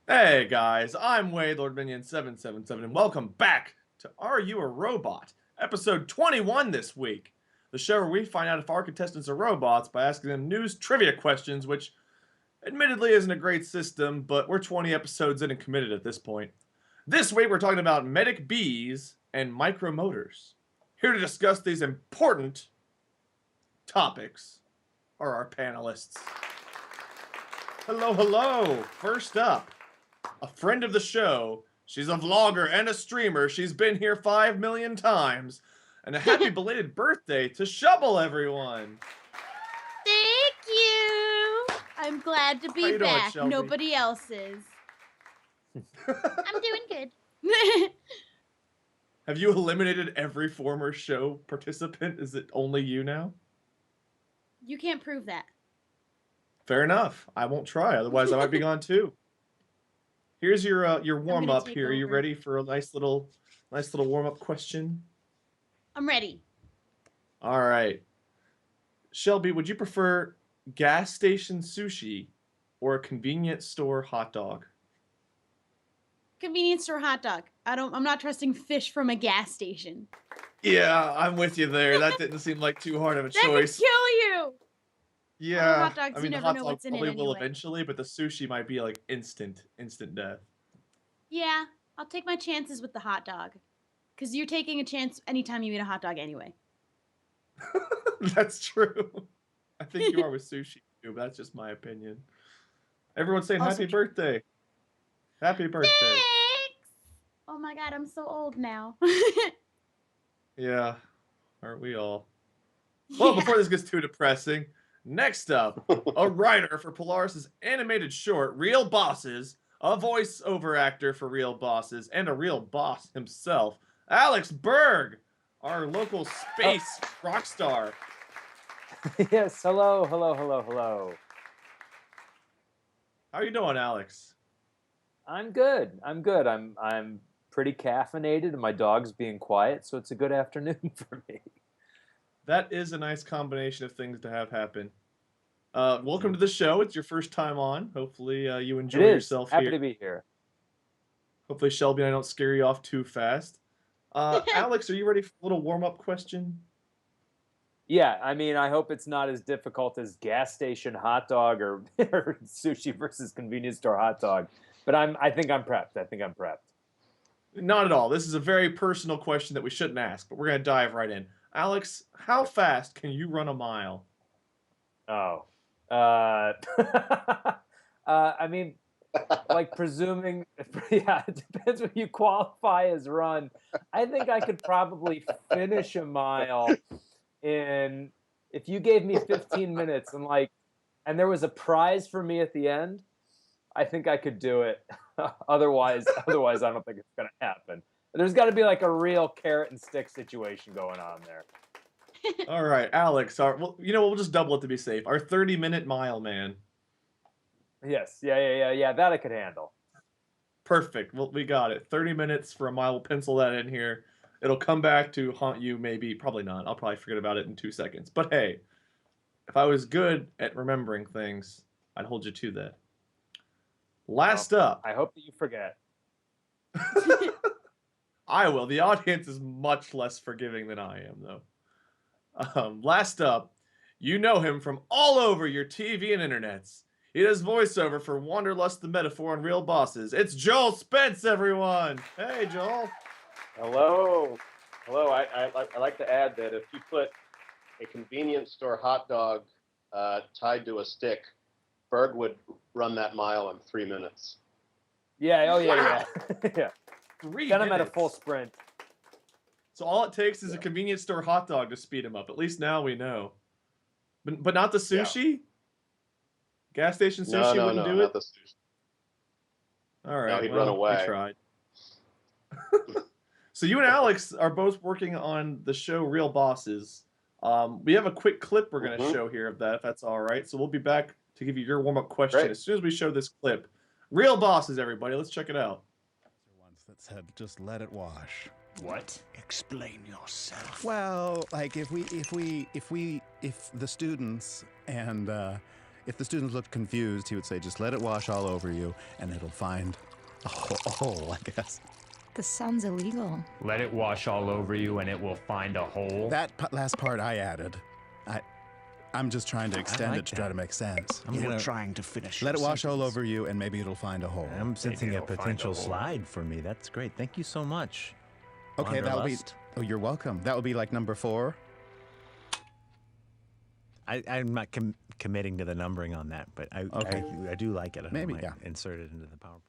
Hey guys, I'm Wade, LordMinion777, and welcome back to Are You a Robot? Episode 21 this week. The show where we find out if our contestants are robots by asking them news trivia questions, which admittedly isn't a great system, but we're 20 episodes in and committed at this point. This week we're talking about medic bees and micromotors. Here to discuss these important topics are our panelists. Hello, hello. First up, a friend of the show. She's a vlogger and a streamer. She's been here 5 million times. And a happy belated birthday to Shubble, everyone. Thank you. I'm glad to How be you doing, back. Shelby? Nobody else is. I'm doing good. Have you eliminated every former show participant? Is it only you now? You can't prove that. Fair enough. I won't try. Otherwise, I might be gone too. Here's your warm up. take Here, are you over. ready for a nice little warm up question? I'm ready. All right. Shelby, would you prefer gas station sushi or a convenience store hot dog? Convenience store hot dog. I'm not trusting fish from a gas station. Yeah, I'm with you there. That didn't seem like too hard of a That could choice. kill you. Yeah, hot dogs, I you mean the never hot know dog what's in it probably will anyway. eventually, but the sushi might be like instant death. Yeah, I'll take my chances with the hot dog. Because you're taking a chance anytime you eat a hot dog anyway. That's true. I think you are with sushi too, but that's just my opinion. Everyone's saying Also happy true. birthday. Happy birthday. Thanks. Oh my god, I'm so old now. Yeah, aren't we all? Well, before this gets too depressing, next up, a writer for Polaris's animated short, Real Bosses, a voiceover actor for Real Bosses, and a real boss himself, Alex Berg, our local space rock star. Yes, hello. How you doing, Alex? I'm good. I'm pretty caffeinated and my dog's being quiet, so it's a good afternoon for me. That is a nice combination of things to have happen. Welcome to the show. It's your first time on. Hopefully you enjoy It is. yourself Happy here. to be here. Hopefully Shelby and I don't scare you off too fast. Alex, are you ready for a little warm-up question? Yeah, I mean, I hope it's not as difficult as gas station hot dog or sushi versus convenience store hot dog. But I think I'm prepped. Not at all. This is a very personal question that we shouldn't ask, but we're going to dive right in. Alex, how fast can you run a mile? Oh. I mean, like presuming, yeah, it depends what you qualify as run. I think I could probably finish a mile in, if you gave me 15 minutes and there was a prize for me at the end, I think I could do it. Otherwise, I don't think it's going to happen. There's got to be like a real carrot and stick situation going on there. All right, Alex, well, we'll just double it to be safe. Our 30-minute mile man. Yes, yeah. That I could handle. Perfect. Well, we got it. 30 minutes for a mile. We'll pencil that in here. It'll come back to haunt you, maybe. Probably not. I'll probably forget about it in 2 seconds. But hey, if I was good at remembering things, I'd hold you to that. Last up. I hope that you forget. I will. The audience is much less forgiving than I am, though. Last up, you know him from all over your TV and internets. He does voiceover for Wanderlust the Metaphor and Real Bosses. It's Joel Spence, everyone. Hey, Joel. Hello. I like to add that if you put a convenience store hot dog tied to a stick, Berg would run that mile in 3 minutes. Yeah. Oh yeah. Wow. Yeah. 3 Then I'm at a minutes. full sprint. So all it takes is a convenience store hot dog to speed him up. At least now we know. But not the sushi? Yeah. Gas station sushi wouldn't do it? Not the sushi. All right. No, he'd run away. We tried. So you and Alex are both working on the show Real Bosses. We have a quick clip we're going to show here of that, if that's all right. So we'll be back to give you your warm-up question as soon as we show this clip. Real Bosses, everybody. Let's check it out. Once that said, just let it wash. What? Explain yourself. Well, like if the students and if the students looked confused, he would say, just let it wash all over you, and it'll find a hole, I guess. This sounds illegal. Let it wash all over you and it will find a hole. That last part I added. I'm just trying to extend like it to try to make sense. You're trying to finish. Let it your wash all sentence. over you, and maybe it'll find a hole. I'm sensing a it'll find potential a hole. slide for me. That's great. Thank you so much. Okay, that'll be. Wanderlust. Oh, you're welcome. That will be like number 4. I'm not committing to the numbering on that, but I do like it. Maybe, I might yeah. insert it into the PowerPoint.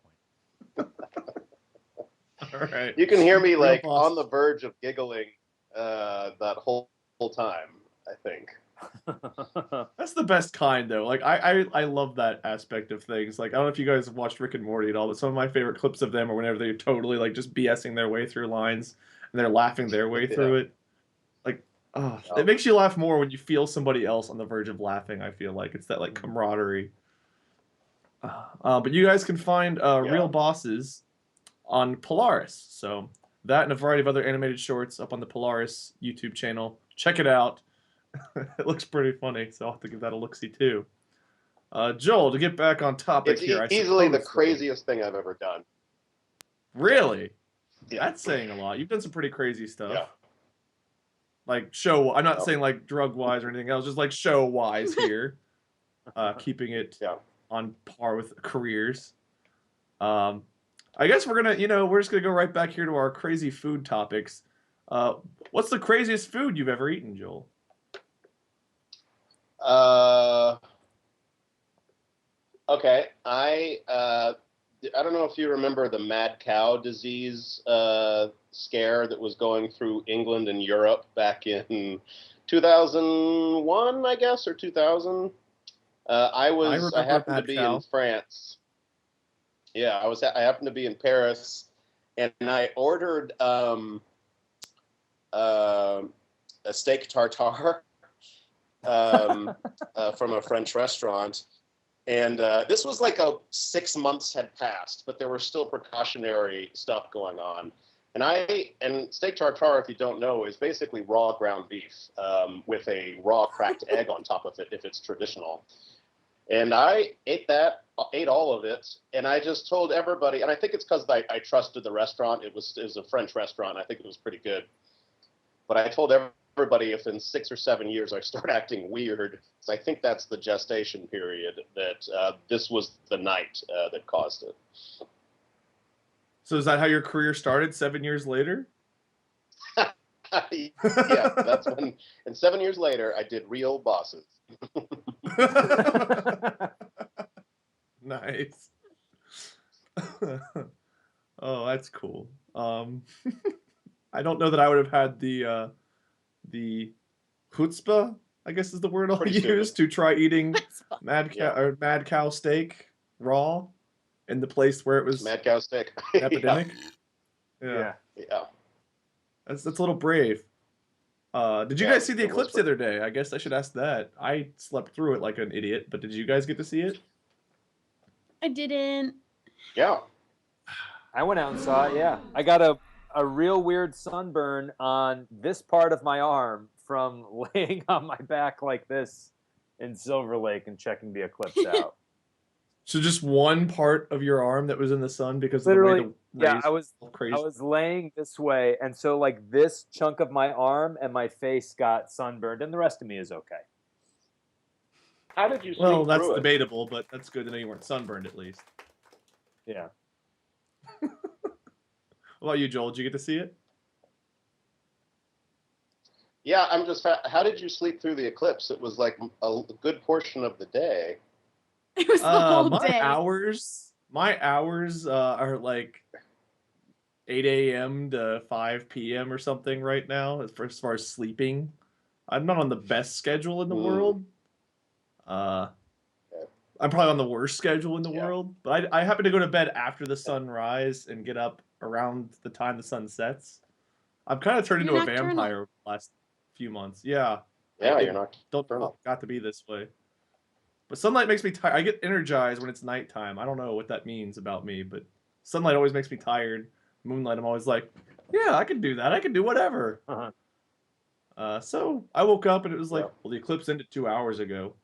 All right. You can hear me Real like boss. on the verge of giggling that whole time, I think. That's the best kind, though. Like I love that aspect of things. Like I don't know if you guys have watched Rick and Morty at all, but some of my favorite clips of them are whenever they're totally like just BSing their way through lines and they're laughing their way through it. Like, it makes you laugh more when you feel somebody else on the verge of laughing. I feel like it's that like camaraderie. But you guys can find Real Bosses on Polaris. So that and a variety of other animated shorts up on the Polaris YouTube channel. Check it out. It looks pretty funny, so I'll have to give that a look-see too. Joel, to get back on topic It's here, I easily the suppose, craziest thing I've ever done. Really? Yeah. That's saying a lot. You've done some pretty crazy stuff. Yeah. Like I'm not saying like drug-wise or anything else, just like show-wise here. Keeping it on par with careers. I guess we're just gonna go right back here to our crazy food topics. What's the craziest food you've ever eaten, Joel? Okay. I don't know if you remember the mad cow disease scare that was going through England and Europe back in 2001, I guess, or 2000. I happened to be in France. Yeah, I happened to be in Paris, and I ordered a steak tartare from a French restaurant. And this was like 6 months had passed, but there were still precautionary stuff going on. And steak tartare, if you don't know, is basically raw ground beef with a raw cracked egg on top of it, if it's traditional. And I ate all of it, and I just told everybody, and I think it's because I trusted the restaurant. It was a French restaurant. I think it was pretty good. But I told everybody if in 6 or 7 years I start acting weird, so I think that's the gestation period, that this was the night that caused it. So is that how your career started 7 years later? Yeah, that's when. And 7 years later, I did Real Bosses. Nice. Oh, that's cool. I don't know that I would have had the chutzpah, I guess is the word I'll use, to try eating mad cow steak raw in the place where it was mad cow steak epidemic. Yeah. That's a little brave. Did you guys see the eclipse the other day? I guess I should ask that. I slept through it like an idiot, but did you guys get to see it? I didn't. Yeah. I went out and saw it, yeah. I got a real weird sunburn on this part of my arm from laying on my back like this in Silver Lake and checking the eclipse out. So just one part of your arm that was in the sun because literally, of the way the yeah, I was laying this way, and so like this chunk of my arm and my face got sunburned, and the rest of me is okay. How did you sleep Well, that's through it? debatable, but that's good to know you weren't sunburned at least. Yeah. What about you, Joel? Did you get to see it? Yeah, I'm just. How did you sleep through the eclipse? It was like a good portion of the day. It was the whole my day. My hours are like 8 a.m. to 5 p.m. or something right now as far as sleeping. I'm not on the best schedule in the world. I'm probably on the worst schedule in the world. But I happen to go to bed after the sunrise and get up around the time the sun sets. I've kind of turned into a vampire over the last few months. Yeah. Yeah, you're not. Don't got to be this way. But sunlight makes me tired. I get energized when it's nighttime. I don't know what that means about me, but sunlight always makes me tired. Moonlight, I'm always like, yeah, I can do that. I can do whatever. So I woke up and it was like, well, the eclipse ended 2 hours ago.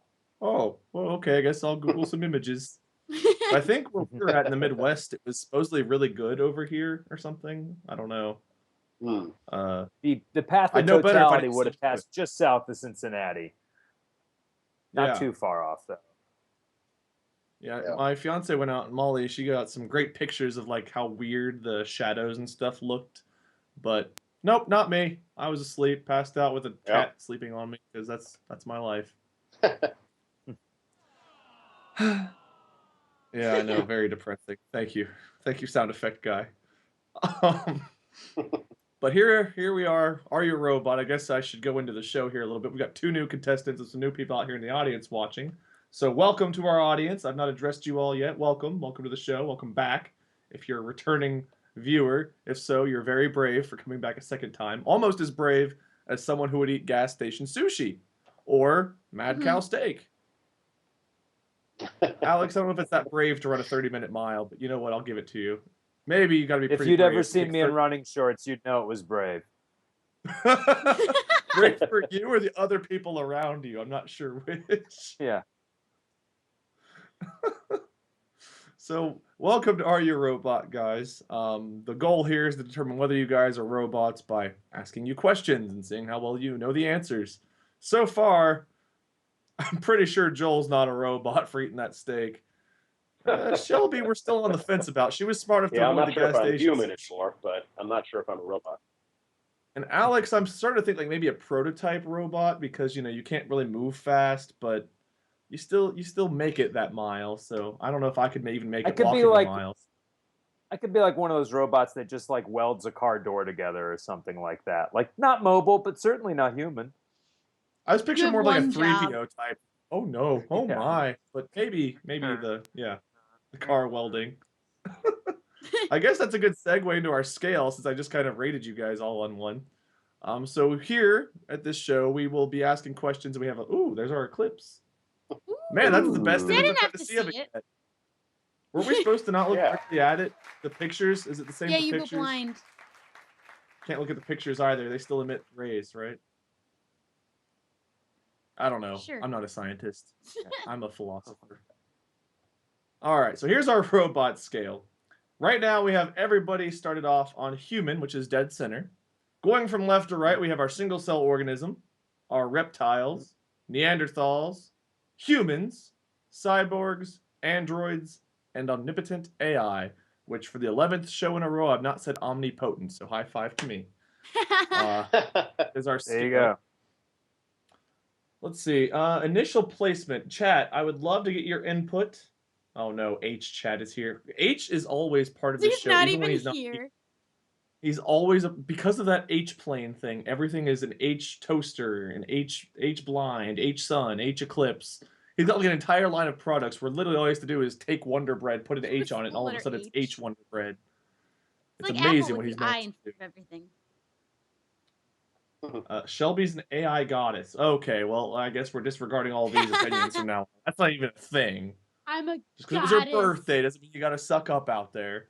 Oh, well, okay. I guess I'll Google some images. I think where we were at in the Midwest, it was supposedly really good over here or something. I don't know. The path I of know better if I totality didn't would have search for it. passed just south of Cincinnati. Not Yeah. too far off, though. Yeah, my fiance went out, and Molly, she got some great pictures of like how weird the shadows and stuff looked. But nope, not me. I was asleep, passed out with a cat sleeping on me because that's my life. Yeah, I know, very depressing. Thank you, sound effect guy. But here we are. Are You a Robot? I guess I should go into the show here a little bit. We got 2 new contestants and some new people out here in the audience watching. So welcome to our audience. I've not addressed you all yet. Welcome to the show. Welcome back. If you're a returning viewer, if so, you're very brave for coming back a second time. Almost as brave as someone who would eat gas station sushi or Mad Cow steak. Alex, I don't know if it's that brave to run a 30-minute mile, but you know what? I'll give it to you. Maybe you got to be pretty If you'd brave ever to seen take me in running shorts, you'd know it was brave. Brave for you or the other people around you? I'm not sure which. Yeah. So, welcome to Are You a Robot, guys. The goal here is to determine whether you guys are robots by asking you questions and seeing how well you know the answers. So far, I'm pretty sure Joel's not a robot for eating that steak. Shelby, we're still on the fence about. She was smart enough to I'm avoid not the sure if gas I'm station. human anymore, but I'm not sure if I'm a robot. And Alex, I'm starting to think like maybe a prototype robot because you can't really move fast, but you still make it that mile. So I don't know if I could even make it walking the miles. I could be like one of those robots that just like welds a car door together or something like that. Like not mobile, but certainly not human. I was picturing more like a 3PO job. type. Oh no, oh my! But maybe the car welding. I guess that's a good segue into our scale since I just kind of rated you guys all on one. So here at this show we will be asking questions. And we have there's our eclipse. Man, that's the best See, I image didn't I've have had to to see of see it it. yet. Were we supposed to not look directly at it? The pictures? Is it the same Yeah, for you go pictures? blind. Can't look at the pictures either. They still emit rays, right? I don't know. Sure. I'm not a scientist. I'm a philosopher. All right, so here's our robot scale. Right now, we have everybody started off on human, which is dead center. Going from left to right, we have our single-cell organism, our reptiles, Neanderthals, humans, cyborgs, androids, and omnipotent AI, which for the 11th show in a row, I've not said omnipotent, so high five to me. Is our scale. There you go. Let's see. Initial placement. Chat, I would love to get your input. Oh no, H chat is here. H is always part of the show. Not even when even he's not here. He's always because of that H plane thing. Everything is an H toaster, an H blind, H sun, H eclipse. He's got like an entire line of products where literally all he has to do is take Wonder Bread, put an H on it, and all of a sudden it's H Wonder Bread. It's like amazing Apple what with he's the I managed in to front of everything. Shelby's an AI goddess. Okay, well, I guess we're disregarding all these opinions from now on. That's not even a thing. I'm a Just because it was her birthday doesn't mean you gotta suck up out there.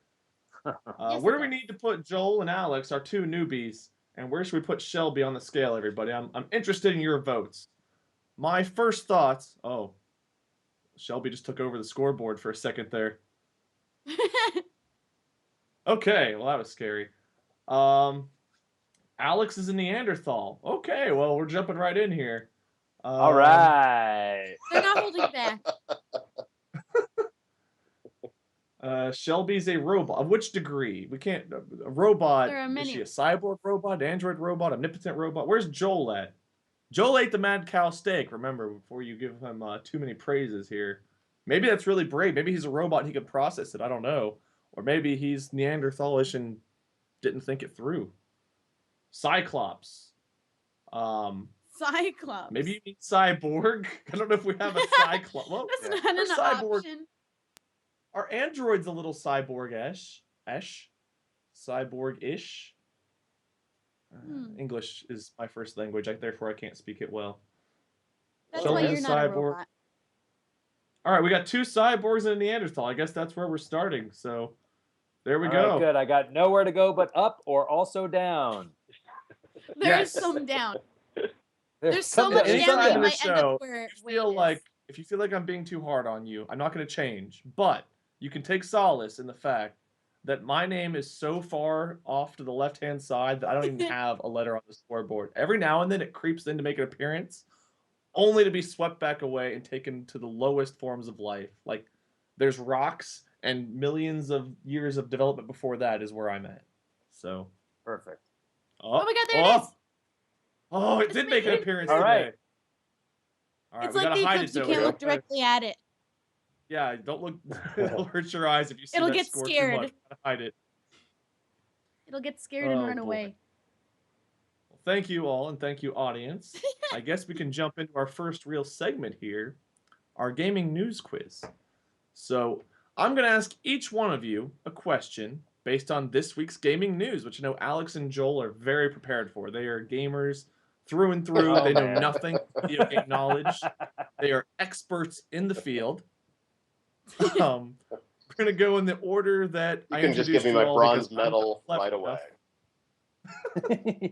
Yes, Where do we need to put Joel and Alex, our 2 newbies? And where should we put Shelby on the scale, everybody? I'm interested in your votes. My first thoughts... Oh. Shelby just took over the scoreboard for a second there. Okay, well, that was scary. Alex is a Neanderthal. Okay, well, we're jumping right in here. All right. They're not holding back. Shelby's a robot. Of which degree? We can't... A robot... There are Is many. she a cyborg robot, android robot, omnipotent robot? Where's Joel at? Joel ate the mad cow steak, remember, before you give him too many praises here. Maybe that's really brave. Maybe he's a robot and he can process it. I don't know. Or maybe he's Neanderthalish and didn't think it through. Cyclops. Cyclops. Maybe you mean cyborg? I don't know if we have a cyclops. Well, That's not an cyborg. option. Are androids a little cyborg-ish? Cyborg-ish? English is my first language, therefore I can't speak it well. That's why you're not a robot. All right, we got 2 cyborgs and a Neanderthal. I guess that's where we're starting. So there we All go. right, good. I got nowhere to go but up or also down. There's some down. There's so some much down. down that you Anytime might in end the show, up where you feel Wade like if you feel like I'm being too hard on you, I'm not going to change. But you can take solace in the fact that my name is so far off to the left-hand side that I don't even have a letter on the scoreboard. Every now and then it creeps in to make an appearance, only to be swept back away and taken to the lowest forms of life. Like, there's rocks, and millions of years of development before that is where I'm at. So. Perfect. Oh my God, there it is. Oh, it did make an appearance All today. right. All right, It's we like gotta the hide eclipse. it, You though. can't look directly at it. Yeah, don't look. It'll hurt your eyes if you see It'll that get score scared. too much. Gotta hide it. It'll get scared and run boy. away. Well, thank you all, and thank you, audience. I guess we can jump into our first real segment here, our gaming news quiz. So I'm gonna ask each one of you a question based on this week's gaming news, which I know Alex and Joel are very prepared for. They are gamers through and through. Oh, They know man. nothing video game knowledge. They are experts in the field. We're gonna go in the order that You I can just give introduced me you my all bronze because I'm medal not right clever away.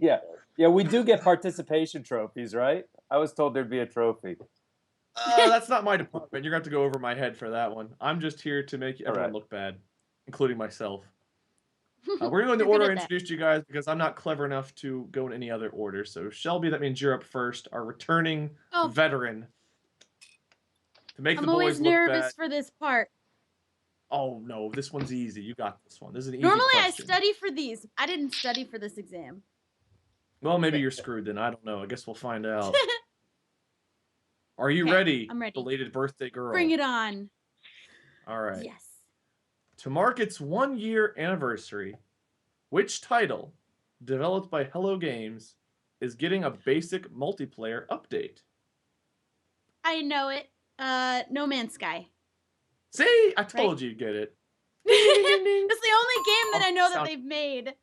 enough. Yeah, we do get participation trophies, right? I was told there'd be a trophy. That's not my department. You're gonna have to go over my head for that one. I'm just here to make everyone Alright. look bad, including myself. We're going in the You're good order I at that. introduced you guys because I'm not clever enough to go in any other order. So Shelby, that means you're up first. Our returning Oh. veteran to make I'm the boys always look nervous bad. for this part. Oh no, this one's easy. You got this one. This is an easy Normally question. I study for these. I didn't study for this exam. Well, maybe you're screwed then. I don't know. I guess we'll find out. Are you Okay, ready? I'm ready. Belated birthday girl. Bring it on. All right. Yes. To mark its 1-year anniversary, which title, developed by Hello Games, is getting a basic multiplayer update? I know it. No Man's Sky. See, I told you you'd get it. It's the only game that I know that Sound- they've made.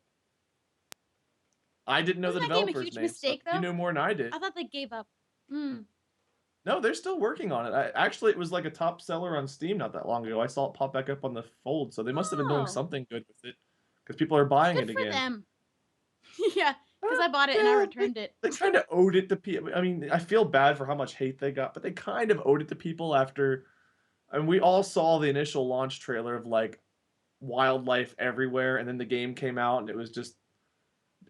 I didn't know Wasn't the that game a developer's huge name. mistake, so you though? know more than I did. I thought they gave up. Mm. No, they're still working on it. Actually, it was like a top seller on Steam not that long ago. I saw it pop back up on the fold, so they must have been doing Oh. something good with it because people are buying Good it for again. them. Yeah, because I bought it and I returned it. They kind of owed it to people. I mean, I feel bad for how much hate they got, but they kind of owed it to people after. And we all saw the initial launch trailer of like wildlife everywhere, and then the game came out, and it was just.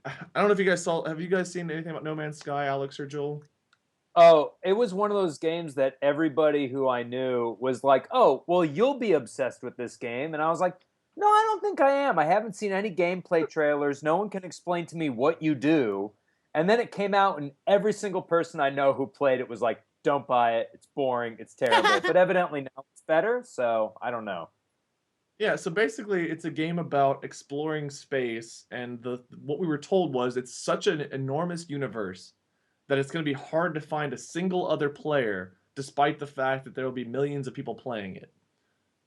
I don't know if you guys saw. Have you guys seen anything about No Man's Sky, Alex or Joel? Oh, it was one of those games that everybody who I knew was like, "Oh, well, you'll be obsessed with this game," and I was like, "No, I don't think I am. I haven't seen any gameplay trailers. No one can explain to me what you do." And then it came out, and every single person I know who played it was like, "Don't buy it. It's boring. It's terrible." But evidently now it's better, so I don't know. Yeah, so basically it's a game about exploring space, and what we were told was it's such an enormous universe that it's going to be hard to find a single other player, despite the fact that there will be millions of people playing it.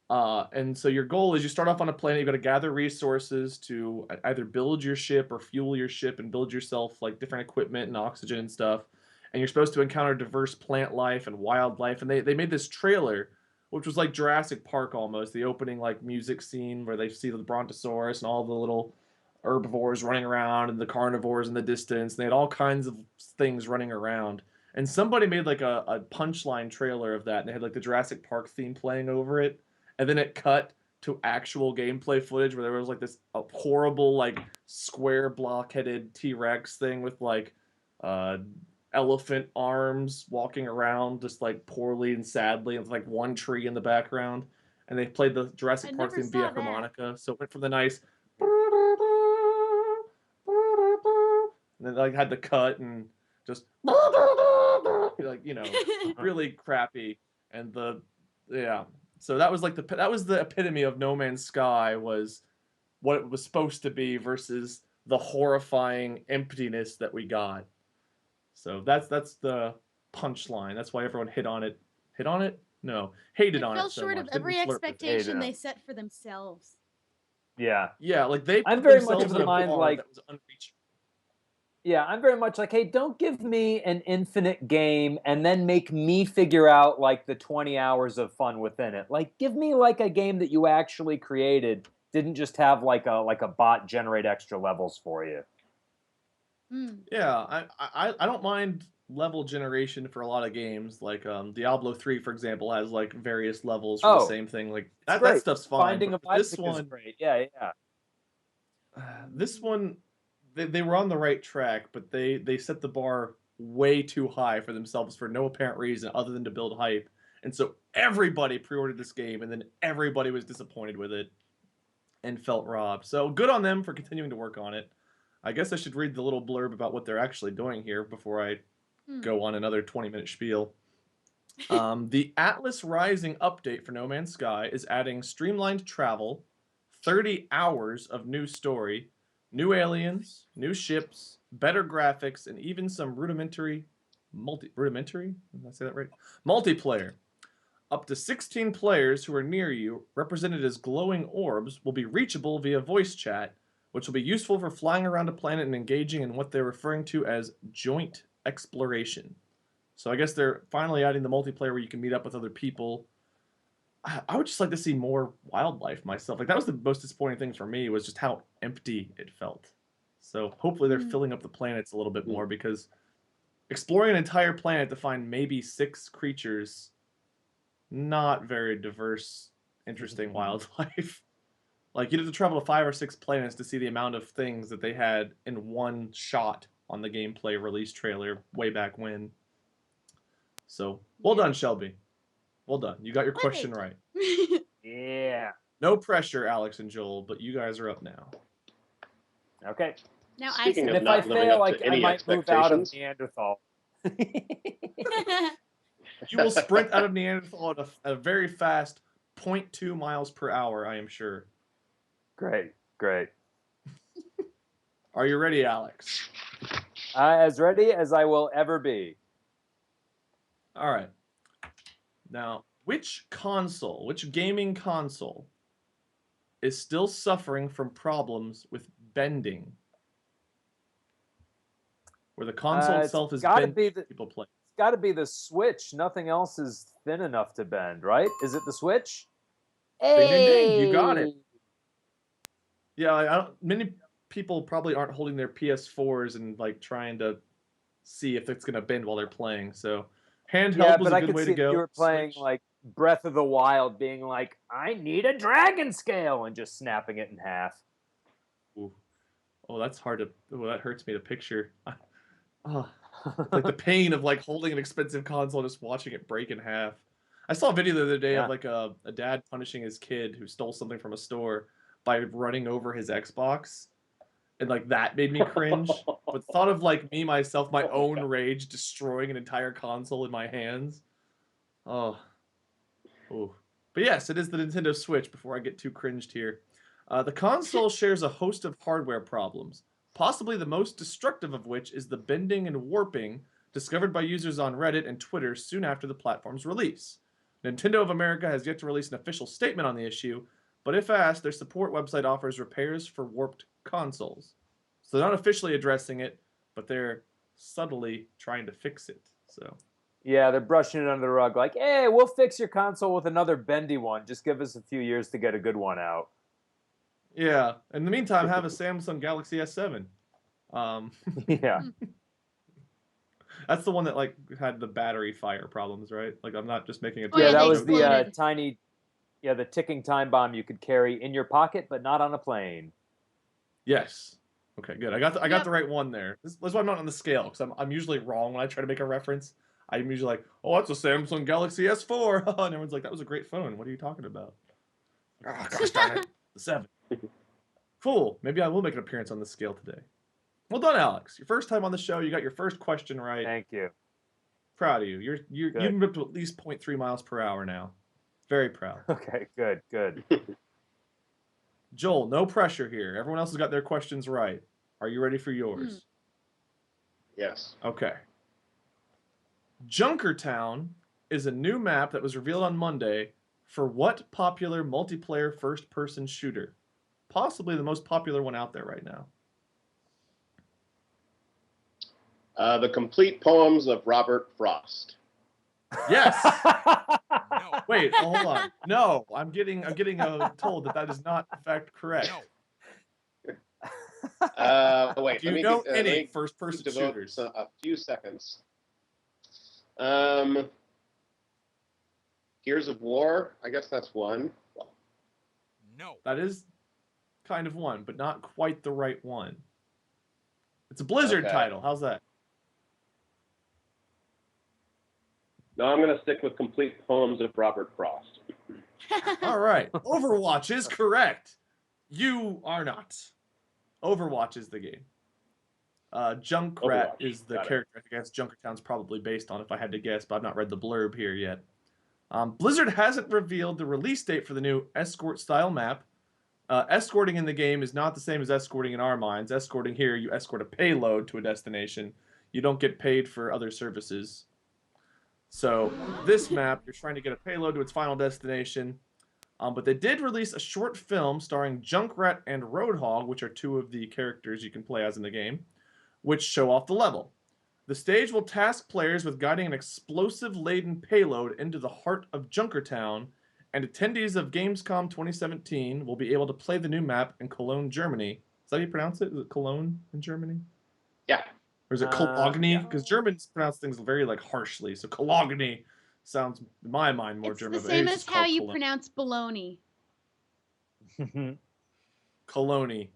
And so your goal is you start off on a planet, you've got to gather resources to either build your ship or fuel your ship and build yourself like different equipment and oxygen and stuff. And you're supposed to encounter diverse plant life and wildlife. And they made this trailer, which was like Jurassic Park almost, the opening like music scene where they see the brontosaurus and all the little herbivores running around and the carnivores in the distance. They had all kinds of things running around. And somebody made like a punchline trailer of that, and they had like the Jurassic Park theme playing over it. And then it cut to actual gameplay footage where there was like this horrible like square block-headed T-Rex thing with like elephant arms walking around just like poorly and sadly, and with like one tree in the background. And they played the Jurassic I Park never theme saw via that. harmonica, so it went from the nice and then like had the cut and just like, you know, really crappy. And so that was like that was the epitome of No Man's Sky, was what it was supposed to be versus the horrifying emptiness that we got. So that's the punchline. That's why everyone hit on it. Hit on it? No, hated It on fell it so short much. of Didn't every flirt with it. expectation Hated they it. set for themselves. Yeah. Yeah, like they I'm put very much themselves of in the a mind, bar like- that was unreachable. Yeah, I'm very much like, hey, don't give me an infinite game and then make me figure out like the 20 hours of fun within it. Like, give me like a game that you actually created, didn't just have like a bot generate extra levels for you. Mm. Yeah, I don't mind level generation for a lot of games. Like Diablo 3, for example, has like various levels for the same thing. Like that stuff's fine. Finding a This magic one, is great. Yeah, yeah. this one, they were on the right track, but they set the bar way too high for themselves for no apparent reason other than to build hype. And so everybody pre-ordered this game, and then everybody was disappointed with it and felt robbed. So good on them for continuing to work on it. I guess I should read the little blurb about what they're actually doing here before I go on another 20-minute spiel. The Atlas Rising update for No Man's Sky is adding streamlined travel, 30 hours of new story, new aliens, new ships, better graphics, and even some rudimentary, did I say that right? Multiplayer. Up to 16 players who are near you, represented as glowing orbs, will be reachable via voice chat, which will be useful for flying around a planet and engaging in what they're referring to as joint exploration. So I guess they're finally adding the multiplayer where you can meet up with other people. I would just like to see more wildlife myself. Like that was the most disappointing thing for me, was just how empty it felt. So hopefully they're filling up the planets a little bit more, because exploring an entire planet to find maybe 6 creatures, not very diverse, interesting wildlife. Like, you'd have to travel to 5 or 6 planets to see the amount of things that they had in one shot on the gameplay release trailer way back when. So, well done, Shelby. Well done. You got your question right. Yeah. No pressure, Alex and Joel, but you guys are up now. Okay. Now Speaking I of if not I living fail, up like to I any might move out of expectations. Neanderthal. You will sprint out of Neanderthal at a very fast 0.2 miles per hour, I am sure. Great, great. Are you ready, Alex? As ready as I will ever be. All right. Now, which gaming console is still suffering from problems with bending? Where the console itself is bent, people play. It's got to be the Switch. Nothing else is thin enough to bend, right? Is it the Switch? Ding, ding, ding. You got it. Yeah, many people probably aren't holding their PS4s and like trying to see if it's going to bend while they're playing. So handheld was a good way to go. You were playing like Breath of the Wild, being like, I need a dragon scale, and just snapping it in half. Ooh. Oh, that's hard to. Oh, that hurts me to picture. Oh, it's like the pain of like holding an expensive console and just watching it break in half. I saw a video the other day of like a dad punishing his kid who stole something from a store by running over his Xbox, and like that made me cringe. But thought of like me myself, my own rage destroying an entire console in my hands. Oh, but yes, it is the Nintendo Switch. Before I get too cringed here, the console shares a host of hardware problems. Possibly the most destructive of which is the bending and warping discovered by users on Reddit and Twitter soon after the platform's release. Nintendo of America has yet to release an official statement on the issue, but if asked, their support website offers repairs for warped consoles. So they're not officially addressing it, but they're subtly trying to fix it. So yeah, they're brushing it under the rug like, hey, we'll fix your console with another bendy one. Just give us a few years to get a good one out. Yeah. In the meantime, have a Samsung Galaxy S7. Yeah. That's the one that like had the battery fire problems, right? Like I'm not just making a yeah, that was the tiny, the ticking time bomb you could carry in your pocket, but not on a plane. Yes. Okay, good. I got the right one there. This is why I'm not on the scale, because I'm usually wrong when I try to make a reference. I'm usually like, oh, that's a Samsung Galaxy S4, and everyone's like, that was a great phone. What are you talking about? Oh, gosh darn it, the 7. Cool. Maybe I will make an appearance on the scale today. Well done, Alex. Your first time on the show. You got your first question right. Thank you. Proud of you. You've moved up to at least 0.3 miles per hour now. Very proud. Okay, good. Joel, no pressure here. Everyone else has got their questions right. Are you ready for yours? Yes. Okay. Junkertown is a new map that was revealed on Monday for what popular multiplayer first-person shooter? Possibly the most popular one out there right now. The complete poems of Robert Frost. Yes. Wait, hold on. No, I'm getting told that is not in fact correct. Wait. Do you know any first-person shooters? A few seconds. Gears of War, I guess that's one. No. That is kind of one, but not quite the right one. It's a Blizzard Okay. title. How's that? No, I'm going to stick with Complete Poems of Robert Frost. All right. Overwatch is correct. You are not. Overwatch is the game. Junkrat Overwatch. is the Got it. character. I guess Junkertown's probably based on, if I had to guess, but I've not read the blurb here yet. Blizzard hasn't revealed the release date for the new escort-style map. Escorting in the game is not the same as escorting in our minds. Escorting here, you escort a payload to a destination. You don't get paid for other services. So this map, you're trying to get a payload to its final destination. But they did release a short film starring Junkrat and Roadhog, which are two of the characters you can play as in the game, which show off the level. The stage will task players with guiding an explosive-laden payload into the heart of Junkertown, and attendees of Gamescom 2017 will be able to play the new map in Cologne, Germany. Is that how you pronounce it? Is it Cologne in Germany? Yeah. Or is it Cologne? yeah. Because Germans pronounce things very harshly. So Cologne sounds, in my mind, more It's German. the but same maybe as it's how called you Cologne. pronounce baloney. Cologne.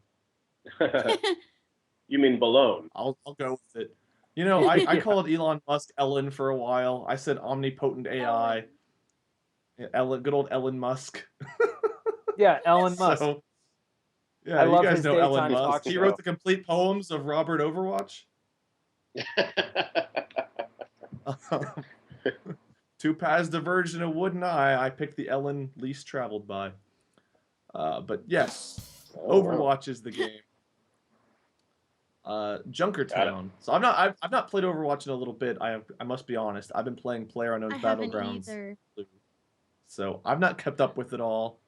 You mean Balone? I'll go with it. You know, I called Elon Musk Ellen for a while. I said omnipotent AI. Yeah, Ellen, good old Elon Musk. Yeah, Elon Musk. So, yeah, I you love guys his know Elon daytime Musk. talk He show. wrote the complete poems of Robert Overwatch. Two paths diverged in a wooden eye. I picked the Ellen least traveled by. But yes, Oh, wow. Overwatch is the game. Junkertown. So I've not played Overwatch in a little bit. I must be honest. I've been playing PlayerUnknown's I haven't Battlegrounds. either. So I've not kept up with it all.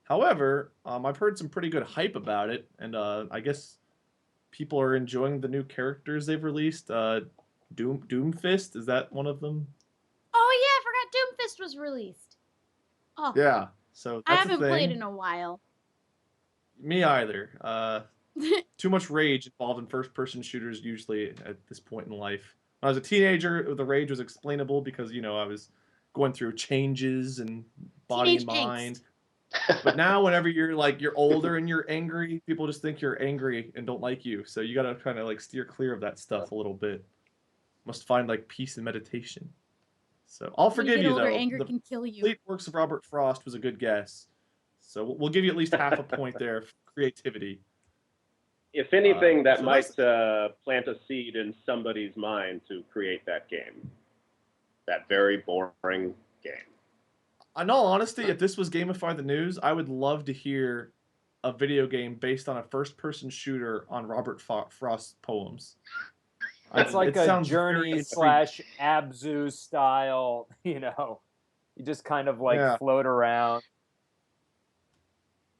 However, I've heard some pretty good hype about it, and I guess people are enjoying the new characters they've released. Doomfist, is that one of them? Oh yeah, I forgot Doomfist was released. Oh, Yeah. So I that's a haven't thing. played in a while. Me either. Too much rage involved in first-person shooters usually at this point in life. When I was a teenager, the rage was explainable because, I was going through changes and body and Teenage angst. mind. But now whenever you're older and you're angry, people just think you're angry and don't like you. So you got to kind of steer clear of that stuff a little bit. Must find peace and meditation. So I'll When you forgive get you older, though. anger The can kill you. complete works of Robert Frost was a good guess. So we'll give you at least half a point there for creativity. If anything, that so might plant a seed in somebody's mind to create that game. That very boring game. In all honesty, if this was Gamify the News, I would love to hear a video game based on a first-person shooter on Robert Frost's poems. It's like It a sounds very Journey intriguing. / Abzu style, you just kind of Yeah. float around.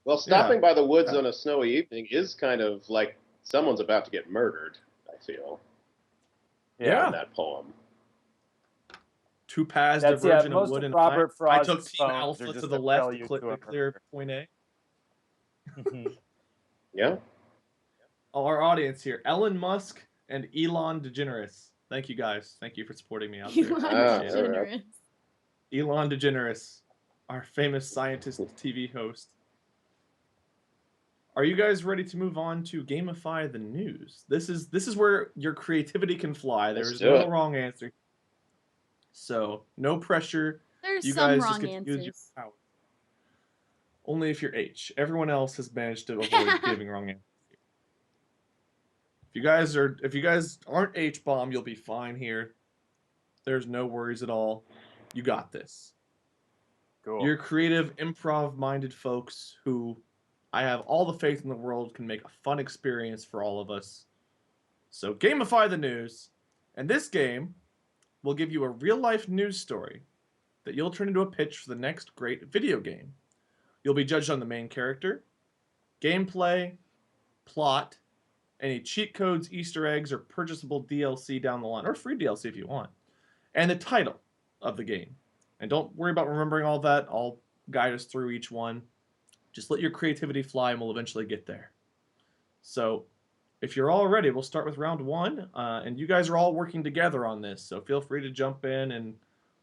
Well, stopping by the woods on a snowy evening is kind of like someone's about to get murdered, I feel. Yeah. In that poem. Two paths That's diverge in a most wood of and Robert I Frost's took Team poems are Alpha just to the a left prelude to to a clear murder. point A. Yeah. Our audience here, Elon Musk and Elon DeGeneres. Thank you guys. Thank you for supporting me out there. Elon I appreciate it. DeGeneres. Elon DeGeneres, our famous scientist TV host. Are you guys ready to move on to Gamify the News? This is where your creativity can fly. There Let's is do no it. wrong answer. So no pressure. There's You some guys just wrong get to use your answers. power. Only if you're H. Everyone else has managed to avoid giving wrong answers. If you guys aren't H-bomb, you'll be fine here. There's no worries at all. You got this. Cool. You're creative, improv-minded folks who I have all the faith in the world can make a fun experience for all of us. So Gamify the News. And this game will give you a real-life news story that you'll turn into a pitch for the next great video game. You'll be judged on the main character, gameplay, plot, any cheat codes, Easter eggs, or purchasable DLC down the line, or free DLC if you want, and the title of the game. And don't worry about remembering all that. I'll guide us through each one. Just let your creativity fly and we'll eventually get there. So, if you're all ready, we'll start with round 1. And you guys are all working together on this, so feel free to jump in and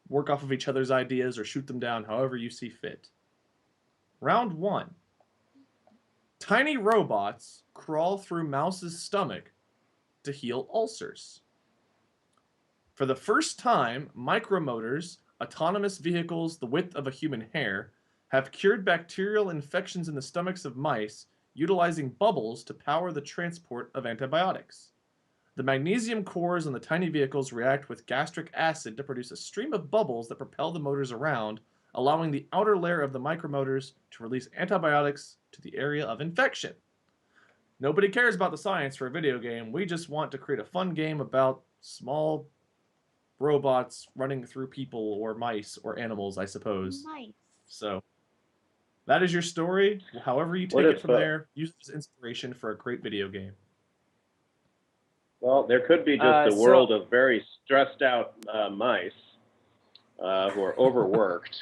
work off of each other's ideas or shoot them down however you see fit. Round 1. Tiny robots crawl through Mouse's stomach to heal ulcers. For the first time, micromotors, autonomous vehicles the width of a human hair, have cured bacterial infections in the stomachs of mice utilizing bubbles to power the transport of antibiotics. The magnesium cores on the tiny vehicles react with gastric acid to produce a stream of bubbles that propel the motors around, allowing the outer layer of the micromotors to release antibiotics to the area of infection. Nobody cares about the science for a video game. We just want to create a fun game about small robots running through people or mice or animals, I suppose. Mice. So that is your story. However you take it from there, use it as inspiration for a great video game. Well, there could be just a world of very stressed out mice who are overworked.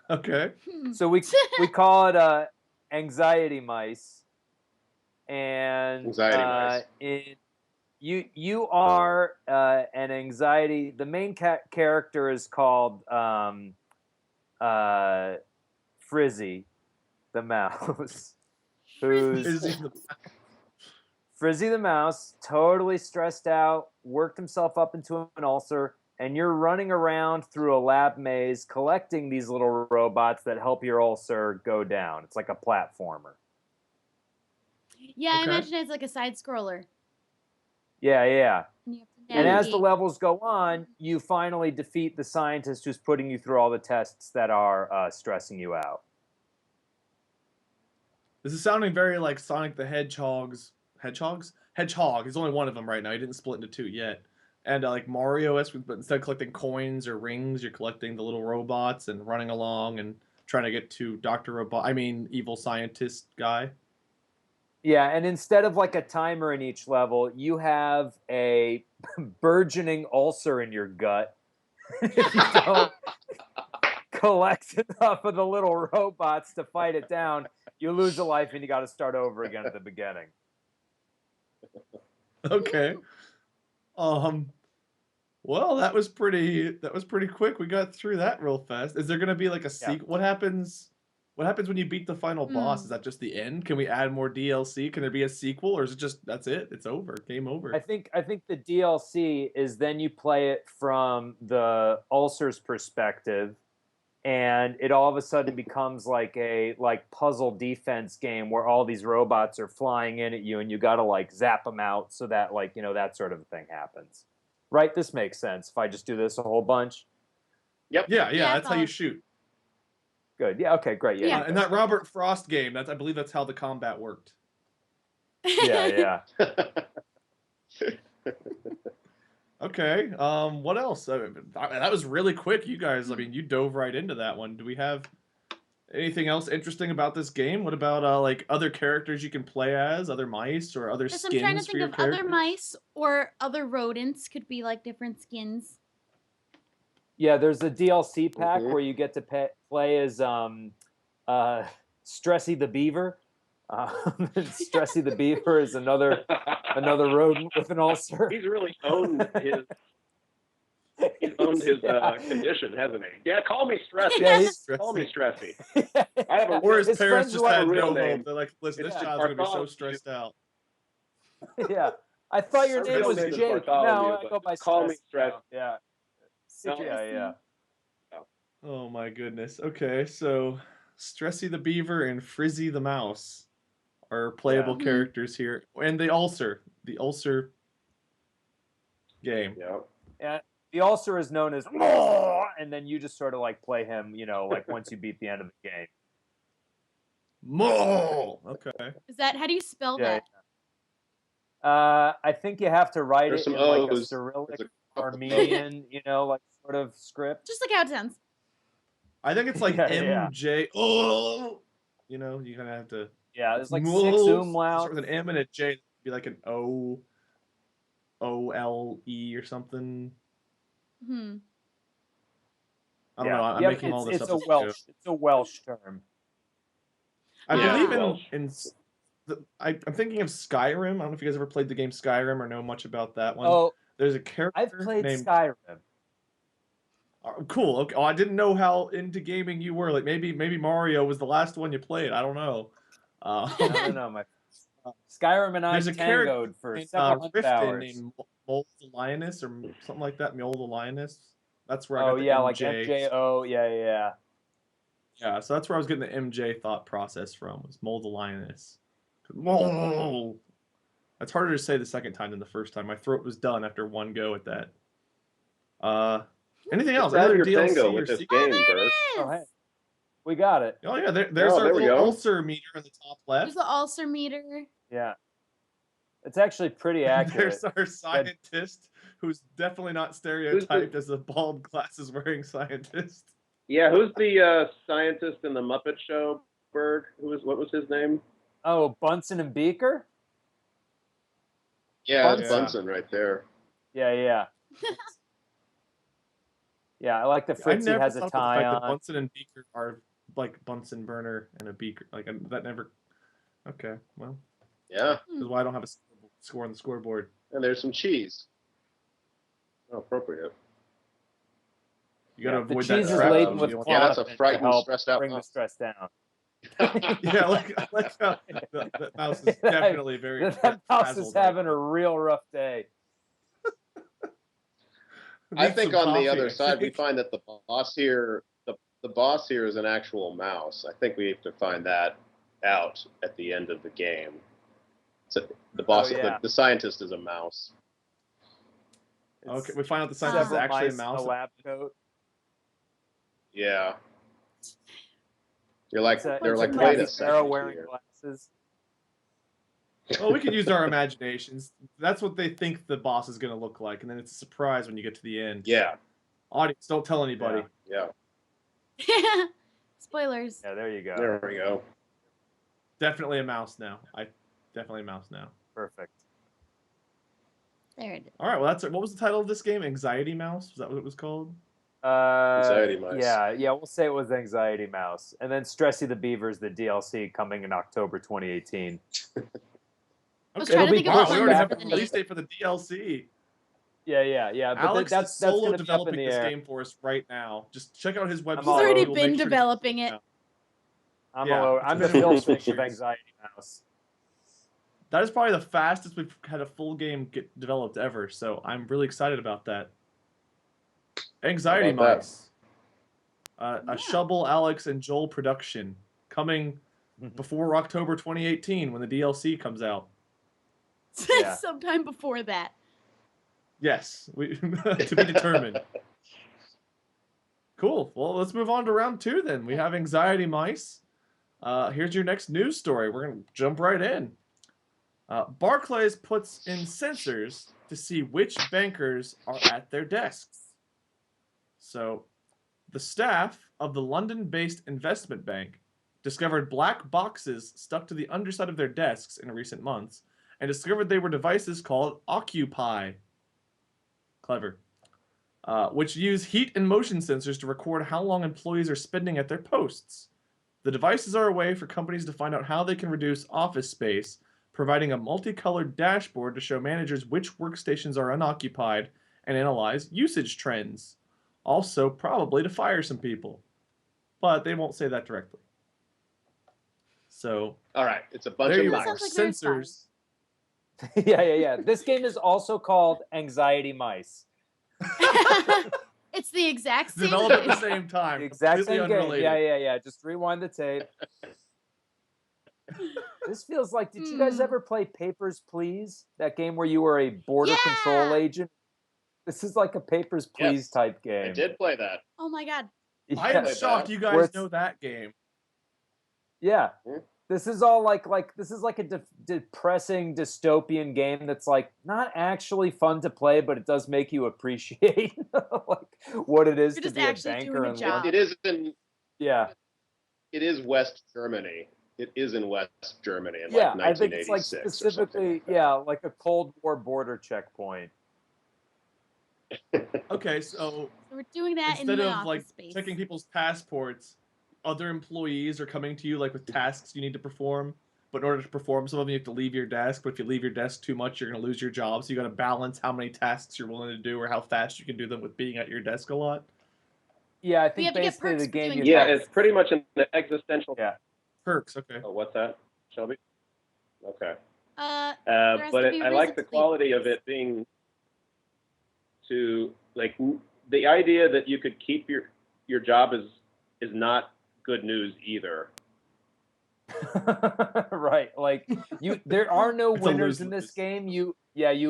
Okay. So we call it anxiety mice, and Anxiety mice. You are an anxiety. The main character is called Frizzy, the mouse, who's Frizzy the mouse, totally stressed out, worked himself up into an ulcer, and you're running around through a lab maze collecting these little robots that help your ulcer go down. It's like a platformer. Yeah, I imagine it's like a side scroller. Yeah, yeah. And as the levels go on, you finally defeat the scientist who's putting you through all the tests that are stressing you out. This is sounding very like Sonic the Hedgehog's. Hedgehog. He's only one of them right now. He didn't split into 2 yet. And like Mario-esque, but instead of collecting coins or rings, you're collecting the little robots and running along and trying to get to evil scientist guy. Yeah, and instead of like a timer in each level, you have a burgeoning ulcer in your gut. If you don't collect enough of the little robots to fight it down, you lose a life and you got to start over again at the beginning. Okay. Well, that was pretty quick. We got through that real fast. Is there going to be like a sequel? What happens when you beat the final boss? Is that just the end? Can we add more DLC? Can there be a sequel, or is it just that's it? It's over. Game over. I think the DLC is then you play it from the ulcer's perspective, and it all of a sudden becomes like a puzzle defense game where all these robots are flying in at you and you got to like zap them out so that that sort of thing happens. Right? This makes sense if I just do this a whole bunch. Yep. Yeah, that's how you shoot. Good. Yeah, okay, great. Yeah. And that Robert Frost game, I believe that's how the combat worked. Yeah. Okay. What else? That was really quick, you guys. I mean, you dove right into that one. Do we have anything else interesting about this game? What about like other characters you can play as, other mice or other skins? I'm trying to think of characters? other mice or other rodents. Could be like different skins. Yeah, there's a DLC pack where you get to play as Stressy the Beaver. Stressy the Beaver is another rodent with an ulcer. He's really owned his condition, hasn't he? Yeah, call me Stressy. Yeah, call me Stressy. Or his parents just had no name. hope. They're like, listen, this child's gonna be so stressed out. Yeah, I thought your name was Jake. No, I go by call me Stressy. Yeah. Yeah. Oh my goodness. Okay, so Stressy the Beaver and Frizzy the Mouse are playable characters here, and the ulcer game. Yeah. The ulcer is known as, and then you just sort of like play him, like once you beat the end of the game. Okay. Is that how do you spell that? I think you have to write There's it in like a Cyrillic Armenian, like sort of script. Just like how it sounds. I think it's like MJ. Oh, you kind of have to. Yeah, there's like 6 umlauts. Start with an M and a J. It'd be like an OLE or something. I don't know. I'm making all this up. It's a Welsh term. I believe in I'm thinking of Skyrim. I don't know if you guys ever played the game Skyrim or know much about that one. Oh, There's a character I've played named Skyrim. Cool. Okay. Oh, I didn't know how into gaming you were. Like maybe Mario was the last one you played. I don't know. No. My Skyrim and I There's a character tangoed for in several hundred Riften hours. named Mold the Lioness or something like that. Mold the Lioness. That's where I Oh got the yeah, MJ. like MJO. Yeah. Yeah, so that's where I was getting the MJ thought process from. Was Mold the Lioness. Mold. That's harder to say the second time than the first time. My throat was done after one go at that. Anything else? It's out of Another your DLC tango or with this sequel? game, There Berg. it Oh, is. hey. We got it. Oh yeah, there's Oh, our there we little go. ulcer meter in the top left. There's the ulcer meter. Yeah. It's actually pretty accurate. There's our scientist, who's definitely not stereotyped as a bald glasses wearing scientist. Yeah, who's the scientist in the Muppet Show, Berg? What was his name? Oh, Bunsen and Beaker? Yeah, that's Bunsen. Bunsen right there. Yeah. Yeah, I like the I Fritzy never has a thought tie about the fact that on. Bunsen and Beaker are like Bunsen burner and a beaker. Like that never. Okay, well, Yeah, that's why I don't have a score on the scoreboard. and there's some cheese. Oh, appropriate. You got to The avoid cheese that is trap. laden You with don't- Yeah, that's a Klonopin to frightened, help stressed out bring the mouse. stress down. Yeah, like that mouse is definitely very. That mouse is frazzled right having now. a real rough day. I Needs think some on the coffee, other I side, we think. find that the boss here, the boss here is an actual mouse. I think we have to find that out at the end of the game. So the boss, yeah. the scientist is a mouse. Okay, we find out the scientist is Several actually a mice in mouse. a lab coat. Yeah. They're like It's a- they're it's like a wait a Captain Sparrow second wearing here. glasses. Well, we can use our imaginations. That's what they think the boss is going to look like, and then it's a surprise when you get to the end. Yeah, Audience, don't tell anybody. yeah. Spoilers. Yeah, there you go. There we go. Definitely a mouse now. Definitely a mouse now. Perfect. There it is. All right, well, that's it. What was the title of this game? Anxiety Mouse? Was that what it was called? Anxiety Mouse. Yeah, we'll say it was Anxiety Mouse. And then Stressy the Beaver's the DLC coming in October 2018. I was Okay. trying to It'll think be of Wow, what we pushed one already back have was a the release name. date for the DLC. Yeah. But Alex that's is solo going to be up in developing the this air. game for us right now. Just check out his website. He's He's already He will make been sure to- developing it. I'm Yeah, all over. I'm in it's full just swing with pictures. Anxiety Mouse. That is probably the fastest we've had a full game get developed ever, so I'm really excited about that. Anxiety How about that? Mice. A Shubble, Alex, and Joel production coming before October 2018 when the DLC comes out. Yeah. Sometime before that. Yes, to be determined. Cool. Well, let's move on to round 2 then. We have Anxiety Mice. Here's your next news story. We're going to jump right in. Barclays puts in sensors to see which bankers are at their desks. So, the staff of the London-based investment bank discovered black boxes stuck to the underside of their desks in recent months and discovered they were devices called Occupy. Clever. Which use heat and motion sensors to record how long employees are spending at their posts. The devices are a way for companies to find out how they can reduce office space, providing a multicolored dashboard to show managers which workstations are unoccupied and analyze usage trends. Also, probably to fire some people. But they won't say that directly. So, All right, it's a bunch there of you That are. sounds like very fun. Sensors. Yeah. This game is also called Anxiety Mice. It's the exact same Developed at the game. same time. The exact completely same game. unrelated. Yeah. Just rewind the tape. This feels like, did you guys ever play Papers, Please? That game where you were a border control agent? This is like a Papers, Please Yes, type game. I did play that. Oh my god. I am Yeah. shocked you Where guys it's- know that game. Yeah. Hmm? This is all like this is like a depressing dystopian game that's like not actually fun to play, but it does make you appreciate like what it is You're to just be a actually banker doing a in job. London. It is in Yeah. it is West Germany. It is in West Germany in Yeah, like I think it's like 1986 or something specifically, like that. yeah, like a Cold War border checkpoint. Okay, so So we're doing that in instead the of office like space. checking people's passports, other employees are coming to you like with tasks you need to perform. but in order to perform some of them, you have to leave your desk. But if you leave your desk too much, you're going to lose your job. So you got to balance how many tasks you're willing to do or how fast you can do them with being at your desk a lot. Yeah, I You think have to get basically perks the for game doing you Yeah, tasks. it's pretty much an existential. Yeah. Perks, okay. Oh, what's that, Shelby? Okay. There has But to be a I reason like the to leave quality of this. it being to like the idea that you could keep your job is not good news either. Right, like there are no It's a winners in this lose-lose. game. You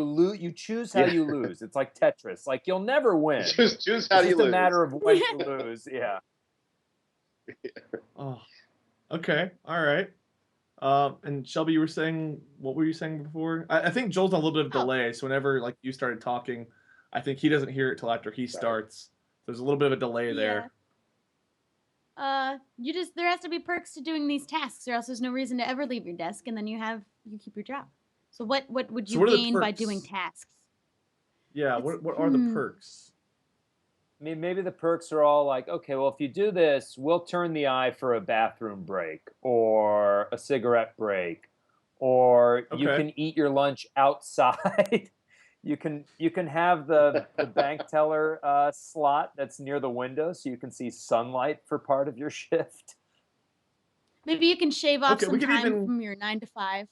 lose. You choose how you lose. It's like Tetris. Like you'll never win. Choose how It's you just lose. a matter of when you lose. Yeah. Oh, okay, all right. And Shelby, you were saying, what were you saying before? I think Joel's on a little bit of delay, so whenever like you started talking, I think he doesn't hear it till after he starts. There's a little bit of a delay there. There has to be perks to doing these tasks, or else there's no reason to ever leave your desk, and then you keep your job. So what would So you what are the gain by perks? doing tasks? Yeah, what are the perks? I mean, maybe the perks are all like, okay, well, if you do this, we'll turn the eye for a bathroom break or a cigarette break, or you Okay. can eat your lunch outside. You can have the bank teller slot that's near the window, so you can see sunlight for part of your shift. Maybe you can shave off Okay, we some could time even- from your 9 to 5.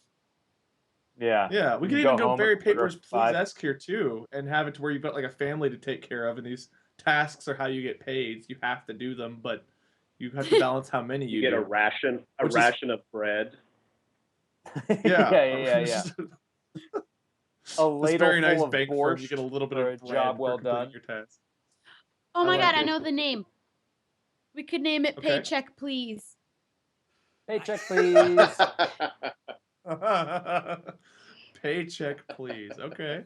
Yeah. Yeah, we You could can even go home very at 4:45. papers, please-esque here too, and have it to where you've got like a family to take care of, and these tasks are how you get paid. You have to do them, but you have to balance how many You you get do. a ration Which is- of bread. Yeah, yeah. A This ladle very nice full of bank firm, you borscht get a little bit for of a bread job for well completing done. your task. Oh my I god, like I it. know the name. We could name it Okay. Paycheck Please. Paycheck, please. Paycheck, please. Okay.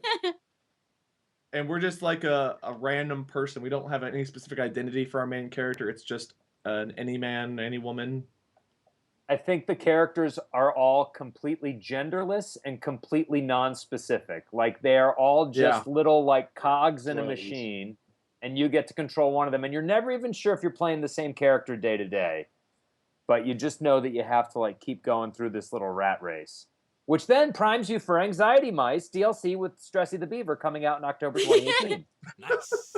And we're just like a random person. We don't have any specific identity for our main character. It's just any man, any woman. I think the characters are all completely genderless and completely non-specific. Like they are all just little like cogs in a Drones. machine, and you get to control one of them. And you're never even sure if you're playing the same character day to day, but you just know that you have to like keep going through this little rat race, which then primes you for Anxiety Mice DLC with Stressy the Beaver coming out in October 2018. Nice.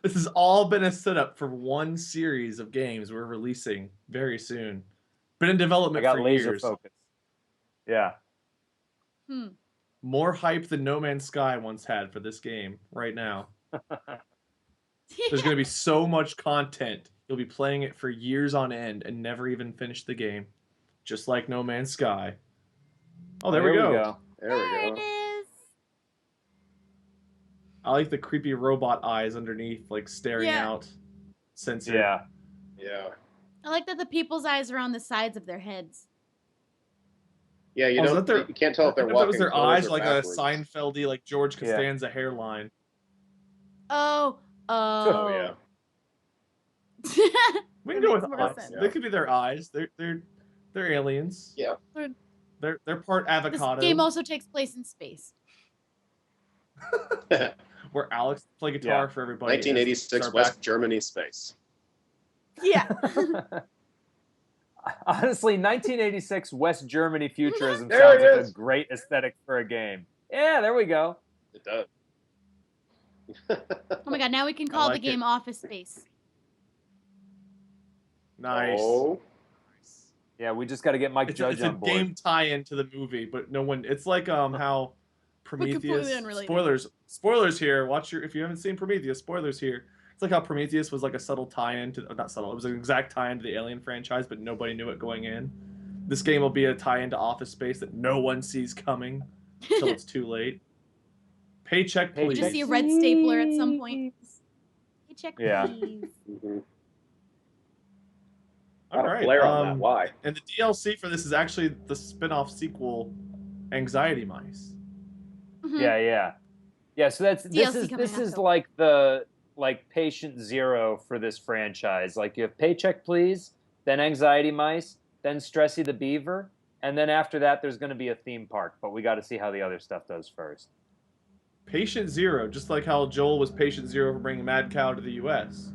This has all been a setup for one series of games we're releasing very soon. Been in I development got for laser years. focus. Yeah. More hype than No Man's Sky once had for this game right now. There's going to be so much content. You'll be playing it for years on end and never even finish the game. Just like No Man's Sky. Oh, there we go. There we There go. it is. I like the creepy robot eyes underneath, like staring Yeah. out. Censored. Yeah. Yeah. I like that the people's eyes are on the sides of their heads. Yeah, you Oh, is don't. that their- You can't tell if I they're thought that was walking their forwards eyes, or like backwards. a Seinfeldy, like George Yeah. Costanza hairline. Oh. Oh yeah. We can That go makes with more eyes. sense. They could be their eyes. They're aliens. Yeah. They're part This avocado. game also takes place in space. Where Alex play guitar Yeah. for everybody. 1986 Start West back- Germany space. Yeah. Honestly, 1986 West Germany futurism There sounds it like is. a great aesthetic for a game. Yeah, there we go. It does. Oh my god, now we can call like the game it. Office Space. Nice. Oh. Yeah, we just got to get Mike It's Judge a on board. game tie-in to the movie, but no one. It's like how Prometheus. completely unrelated. Spoilers here. If you haven't seen Prometheus. Spoilers here. It's like how Prometheus was like a subtle tie-in to, not subtle. It was an exact tie-in to the Alien franchise, but nobody knew it going in. This game will be a tie-in to Office Space that no one sees coming until it's too late. Paycheck, Paycheck. please. Just see a red stapler at some point. Paycheck, Yeah. please. Mhm. All Got a right. flare on that. Why? And the DLC for this is actually the spin-off sequel, Anxiety Mice. Mhm. Yeah. So this DLC coming is October. like the patient zero for this franchise. Like you have Paycheck Please, then Anxiety Mice, then Stressy the Beaver, and then after that there's going to be a theme park. But we got to see how the other stuff does first. Patient Zero, just like how Joel was Patient Zero for bringing Mad Cow to the U.S.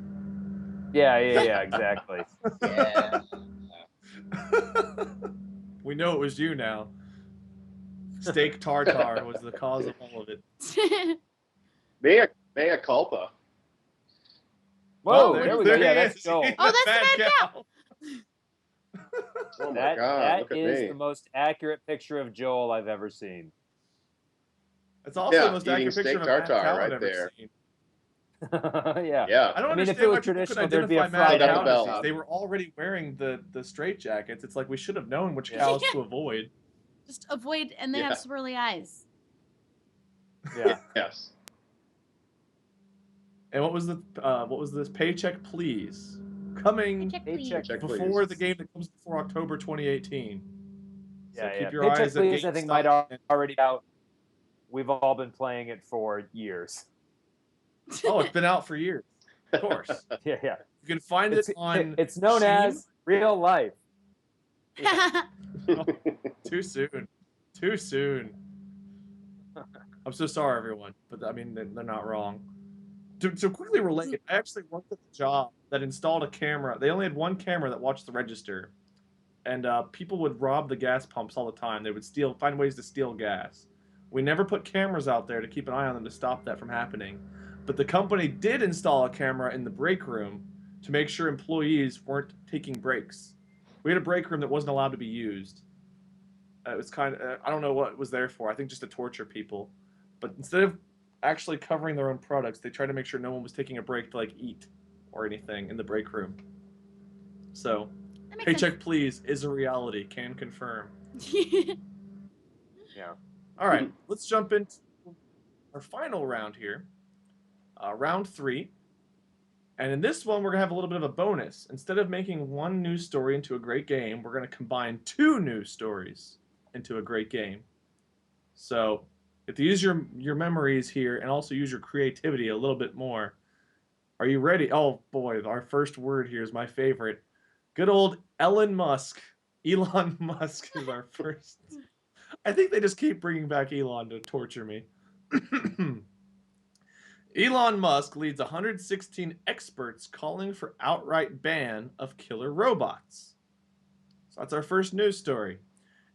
Yeah, exactly. Yeah. We know it was you now. Steak tartare was the cause of all of it. Mea culpa. Whoa, there there we go. he Yeah, that's is. Joel. He's Oh, the that's the bad cow. Oh my That God! Look at is me. the most accurate picture of Joel I've ever seen. It's also Yeah, the most eating accurate picture steak of a mad tartare cow right I've ever there. seen. Yeah. Yeah. I don't I mean, if understand it why was people couldn't traditional, there'd be identify a mad fried Still got cow the bell disease. on. They were already wearing the straight jackets. It's like we should have known which Yeah. cows to avoid. Just avoid, and they have Yeah. swirly eyes. Yeah. Yes. And what was this? Paycheck Please. Coming Paycheck, Paycheck, please. Check, before please. the game that comes before October 2018. So Yeah, keep your Paycheck eyes at Please, I think, might GameStop. And, already be out. We've all been playing it for years. oh, it's been out for years. Of course. Yeah, yeah. You can find it on It's known Steam. as real life. Too soon. Too soon. I'm so sorry, everyone. But I mean, they're not wrong. To quickly relate, I actually worked at the job that installed a camera. They only had one camera that watched the register. And people would rob the gas pumps all the time. They would find ways to steal gas. We never put cameras out there to keep an eye on them to stop that from happening. But the company did install a camera in the break room to make sure employees weren't taking breaks. We had a break room that wasn't allowed to be used. It was kind of, I don't know what it was there for. I think just to torture people. But instead of actually covering their own products, they tried to make sure no one was taking a break to like eat or anything in the break room. So, That makes Paycheck Please is a reality. Can confirm. sense. Yeah. All right, let's jump into our final round here. Round 3. And in this one, we're going to have a little bit of a bonus. Instead of making one news story into a great game, we're going to combine 2 news stories into a great game. So, you have to use your memories here and also use your creativity a little bit more. Are you ready? Oh, boy, our first word here is my favorite. Good old Elon Musk. Elon Musk is our first. I think they just keep bringing back Elon to torture me. Elon Musk leads 116 experts calling for outright ban of killer robots. So that's our first news story.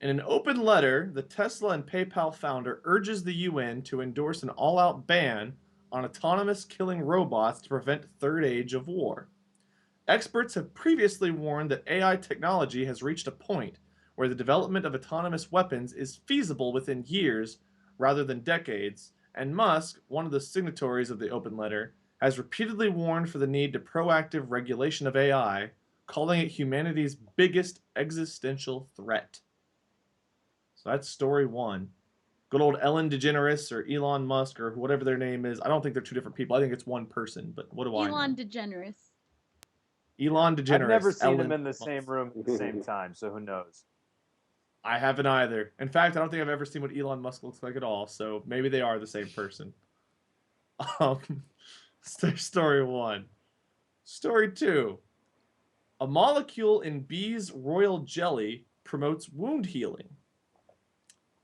In an open letter, the Tesla and PayPal founder urges the UN to endorse an all-out ban on autonomous killing robots to prevent third age of war. Experts have previously warned that AI technology has reached a point where the development of autonomous weapons is feasible within years rather than decades, and Musk, one of the signatories of the open letter, has repeatedly warned for the need to proactive regulation of AI, calling it humanity's biggest existential threat. So that's story 1. Good old Ellen DeGeneres or Elon Musk or whatever their name is. I don't think they're 2 different people. I think it's one person, but what do I know? Elon DeGeneres. Elon DeGeneres. I've never seen Elon them in the Musk. same room at the same time, so who knows? I haven't either. In fact, I don't think I've ever seen what Elon Musk looks like at all, so maybe they are the same person. Story 1. Story 2. A molecule in bees' royal jelly promotes wound healing.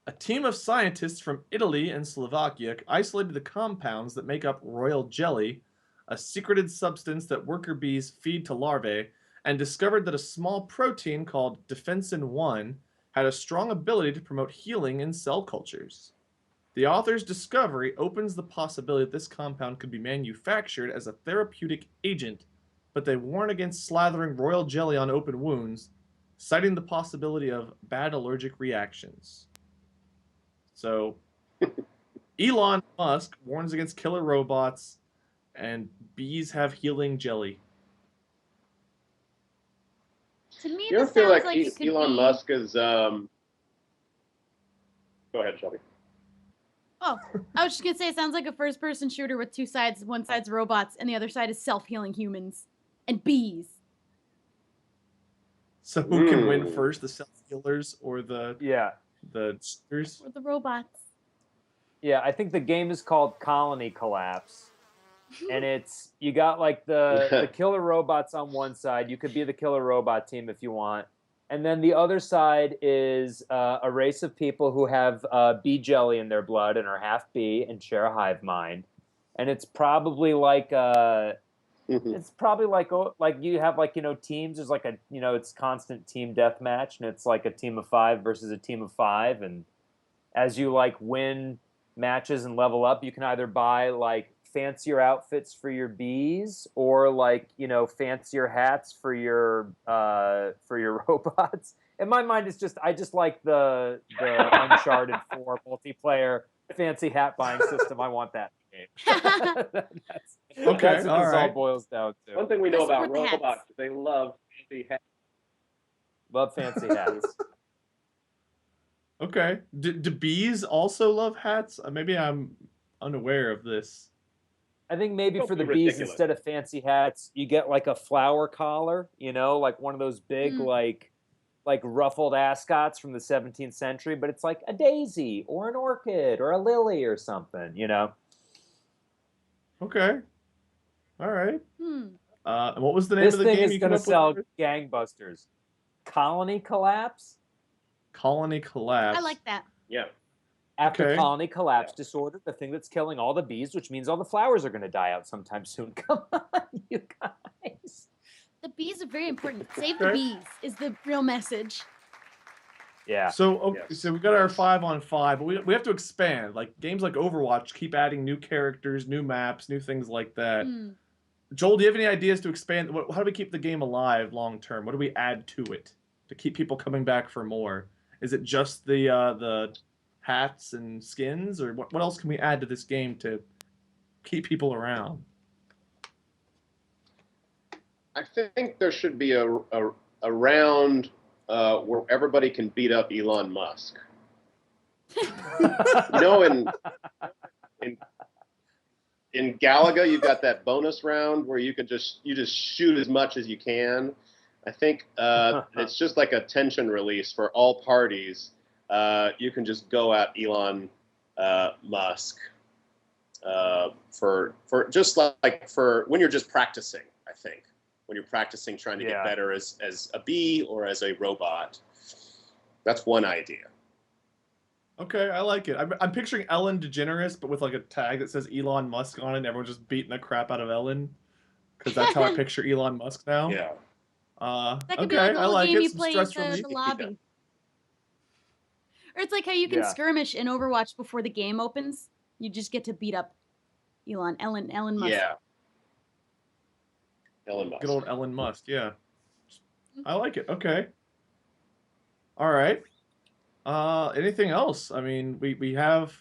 A team of scientists from Italy and Slovakia isolated the compounds that make up royal jelly, a secreted substance that worker bees feed to larvae, and discovered that a small protein called defensin-1 had a strong ability to promote healing in cell cultures. The author's discovery opens the possibility that this compound could be manufactured as a therapeutic agent, but they warn against slathering royal jelly on open wounds, citing the possibility of bad allergic reactions. So, Elon Musk warns against killer robots, and bees have healing jelly. To me, You ever this feel sounds like, it could Elon be... Musk is? Go ahead, Shelby. Oh, I was just gonna say it sounds like a first-person shooter with 2 sides. One side's robots, and the other side is self-healing humans and bees. So who can win first, the self-healers or the shooters? Or the robots. Yeah, I think the game is called Colony Collapse. And it's, you got like the killer robots on one side. You could be the killer robot team if you want. And then the other side is a race of people who have bee jelly in their blood and are half bee and share a hive mind. And it's probably like It's probably like you have like teams. There's like a it's constant team deathmatch, and it's like a team of 5 versus a team of 5, and as you like win matches and level up, you can either buy like fancier outfits for your bees or like fancier hats for your robots. In my mind, it's just I just like the Uncharted 4 multiplayer fancy hat buying system. I want that game. That's what this all boils down to. One thing we know about support the hats. robots, they love fancy hats. Love fancy hats. Okay. Do bees also love hats? Maybe I'm unaware of this. I think maybe Don't for the be bees, ridiculous. instead of fancy hats, you get like a flower collar, like one of those big like ruffled ascots from the 17th century, but it's like a daisy or an orchid or a lily or something, Okay. All right. Hmm. And what was the name This of the thing game is you going came to up sell with? gangbusters. Colony collapse? Colony Collapse. I like that. Yeah. After Okay. colony collapse disorder, the thing that's killing all the bees, which means all the flowers are going to die out sometime soon. Come on, you guys. The bees are very important. Save the Okay. bees is the real message. Yeah. So Yes. so we got our 5-on-5, but we have to expand. Like games like Overwatch keep adding new characters, new maps, new things like that. Hmm. Joel, do you have any ideas to expand? How do we keep the game alive long term? What do we add to it to keep people coming back for more? Is it just the hats and skins, or what else can we add to this game to keep people around? I think there should be a round where everybody can beat up Elon Musk. In Galaga, you've got that bonus round where you just shoot as much as you can. I think it's just like a tension release for all parties. You can just go at Elon Musk for just like for when you're just practicing. I think when you're practicing trying to get better as a bee or as a robot. That's one idea. Okay, I like it. I'm picturing Ellen DeGeneres, but with like a tag that says Elon Musk on it, and everyone's just beating the crap out of Ellen, because that's how I picture Elon Musk now. Yeah. That could Okay, be like a I little like game it. you Some play stress at relief. the lobby. Or it's like how you can skirmish in Overwatch before the game opens. You just get to beat up Ellen Musk. Yeah. Elon Musk. Good old Elon Musk, yeah. I like it. Okay. All right. Anything else? I mean, we have.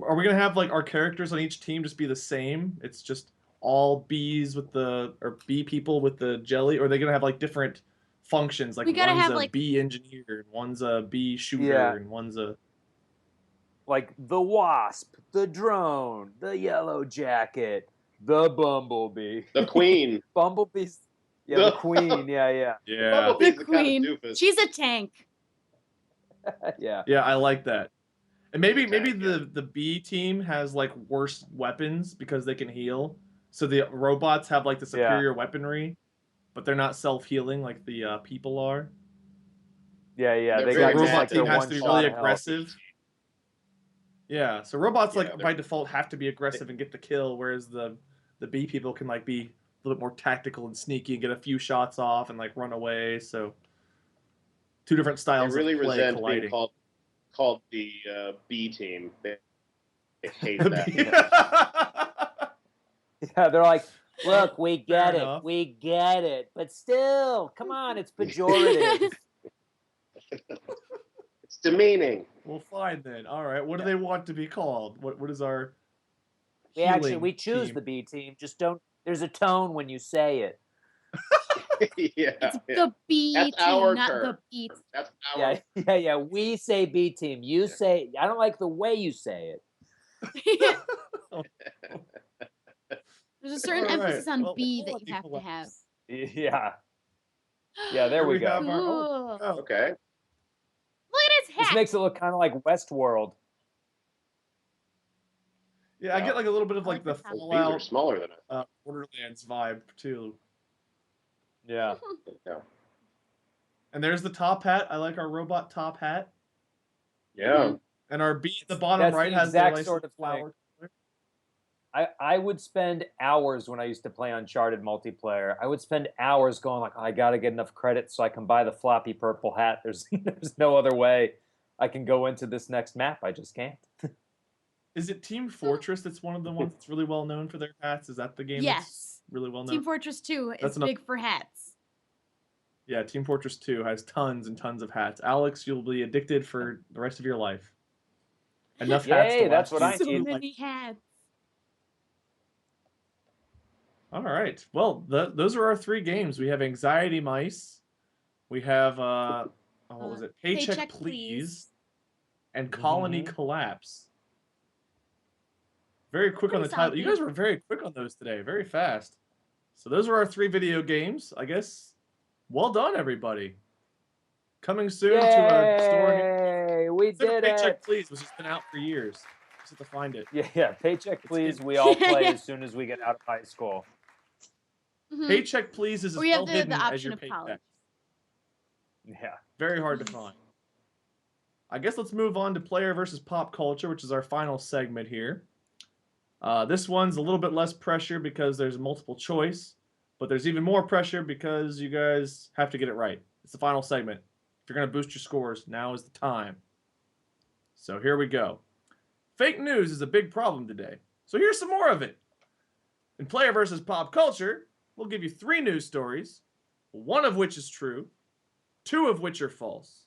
Are we gonna have like our characters on each team just be the same? It's just all bees or bee people with the jelly, or are they gonna have like different functions? Like We gotta one's have, a like- bee engineer, and one's a bee shooter, and one's a like the wasp, the drone, the yellow jacket, the bumblebee. The queen. Bumblebee's the queen, yeah. Bumblebee's The the kind queen. of doofus. She's a tank. Yeah. Yeah, I like that. And maybe Attack, the B team has like worse weapons because they can heal. So the robots have like the superior weaponry, but they're not self-healing like the people are. Yeah. They're They So got the very just robot like team their has one to be shot really of health. aggressive. Yeah, so robots Yeah, like by default have to be aggressive and get the kill, whereas the B people can like be a little bit more tactical and sneaky and get a few shots off and like run away. So two different They styles really of play resent colliding. being called the B team. They hate that. Yeah, they're like, look, we Fair get it, enough. but still, come on, it's pejorative. It's demeaning. Well, fine then. All right. What do they want to be called? What is our we choose team? the B team. Just don't. There's a tone when you say it. Yeah. It's the B That's team, our not term. the beat. That's our. Yeah. We say B team. You say. I don't like the way you say it. There's a certain All right. emphasis on Well, B we'll that you have to have. Yeah. Yeah. There Here we we go. have our- Cool. Oh, Okay. Look at his This hat. makes it look kind of like Westworld. yeah, I get like a little bit of like the like the sound. These are Fallout smaller than us. Borderlands vibe too. Yeah. Yeah. And there's the top hat. I like our robot top hat. Yeah. And our B at the bottom That's right the has their exact nice sort of flower. I would spend hours when I used to play Uncharted multiplayer. I would spend hours going like, I got to get enough credits so I can buy the floppy purple hat. There's no other way I can go into this next map. I just can't. Is it Team Fortress that's one of the ones that's really well known for their hats? Is that the game Yes. that's really well known? Team Fortress 2 That's is enough. big for hats. Yeah, Team Fortress 2 has tons and tons of hats. Alex, you'll be addicted for the rest of your life. Enough hats Yay, to that's last what you I So need. many hats. All right. Well, those are our 3 games. We have Anxiety Mice. We have what was it? Paycheck Please. And Colony Collapse. Very quick on the Pretty title. You solid. guys were very quick on those today. Very fast. So those were our 3 video games. I guess. Well done, everybody. Coming soon to a store. Yay, we did Paycheck it. Please, which has been out for years. Just have to find it. Yeah. Paycheck Please. in- We all play as soon as we get out of high school. Mhm. Paycheck Please is as Or you have well the hidden as option your of paycheck. college. Yeah. Very hard to find. I guess let's move on to player versus pop culture, which is our final segment here. This one's a little bit less pressure because there's multiple choice, but there's even more pressure because you guys have to get it right. It's the final segment. If you're going to boost your scores, now is the time. So here we go. Fake news is a big problem today. So here's some more of it. In player versus pop culture, we'll give you 3 news stories, 1 of which is true, 2 of which are false.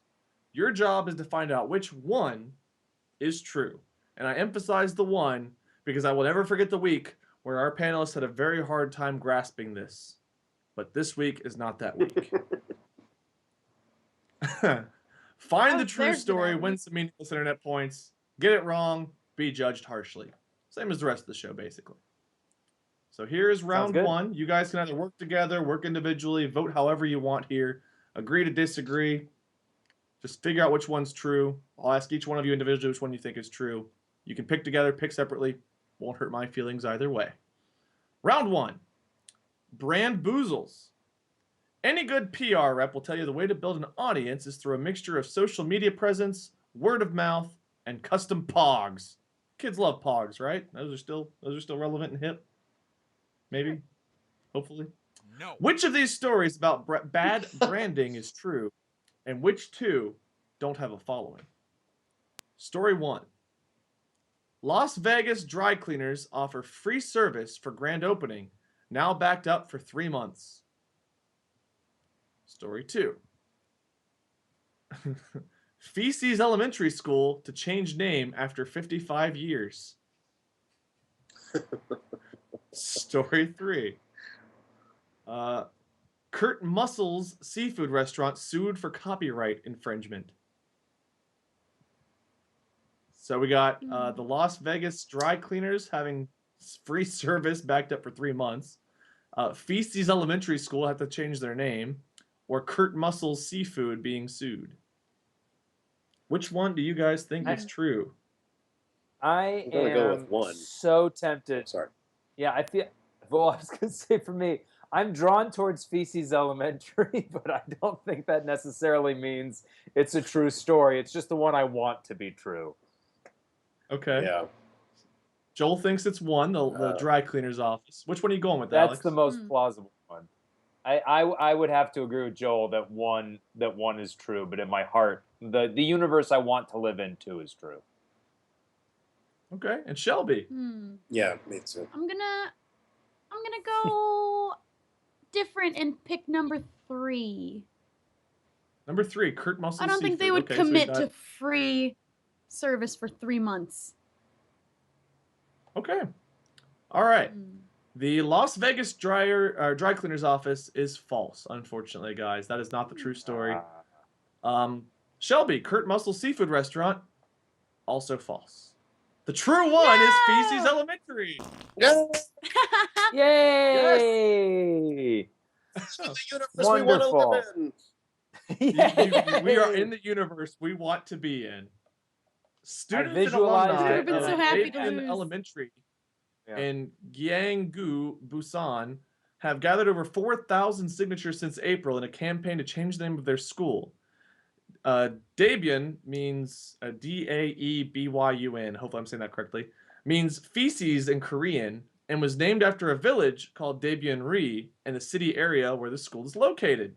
Your job is to find out which one is true. And I emphasize the 1 because I will never forget the week where our panelists had a very hard time grasping this. But this week is not that week. Find the was true there for story, that win week. some meaningless internet points, get it wrong, be judged harshly. Same as the rest of the show, basically. So here is round good. 1. You guys can either work together, work individually, vote however you want here, agree to disagree. Just figure out which one's true. I'll ask each one of you individually which one you think is true. You can pick together, pick separately. Won't hurt my feelings either way. Round 1. Brand boozles. Any good PR rep will tell you the way to build an audience is through a mixture of social media presence, word of mouth, and custom pogs. Kids love pogs, right? Those are still relevant and hip. Maybe. Hopefully. No. Which of these stories about bad branding is true, and which 2 don't have a following? Story 1. Las Vegas dry cleaners offer free service for grand opening, now backed up for 3 months. Story 2. Feces Elementary School to change name after 55 years. Story 3. Kurt Mussel's seafood restaurant sued for copyright infringement. So we got the Las Vegas dry cleaners having free service backed up for 3 months. Feces Elementary School had to change their name. Or Kurt Mussel's seafood being sued. Which one do you guys think is true? I I'm gonna am go with 1. so tempted. Sorry. Yeah, I feel. Well, I was gonna say for me, I'm drawn towards Feces Elementary, but I don't think that necessarily means it's a true story. It's just the one I want to be true. Okay. Yeah. Joel thinks it's 1, the dry cleaner's office. Which one are you going with, That's Alex? the most plausible one. I would have to agree with Joel that one is true, but in my heart, the universe I want to live in too is true. Okay, and Shelby. Yeah, me too. I'm gonna go different and pick number 3. Number 3, Kurt Mussel's I don't think they seafood. would Okay, so we commit got- to free service for 3 months. Okay. All right. The Las Vegas dry cleaner's office is false, unfortunately, guys. That is not the true story. Shelby, Kurt Mussel's seafood restaurant, also false. The true one is Feces Elementary. Yes! Yay! That's the universe we want to live in. We are in the universe we want to be in. Students and visualized alumni it. I've been so happy to in lose. Elementary Yeah. in Gyeonggu, Busan, have gathered over 4,000 signatures since April in a campaign to change the name of their school. Daebyun means Daebyun. Hopefully I'm saying that correctly. means feces in Korean and was named after a village called Daebyeon-ri in the city area where the school is located.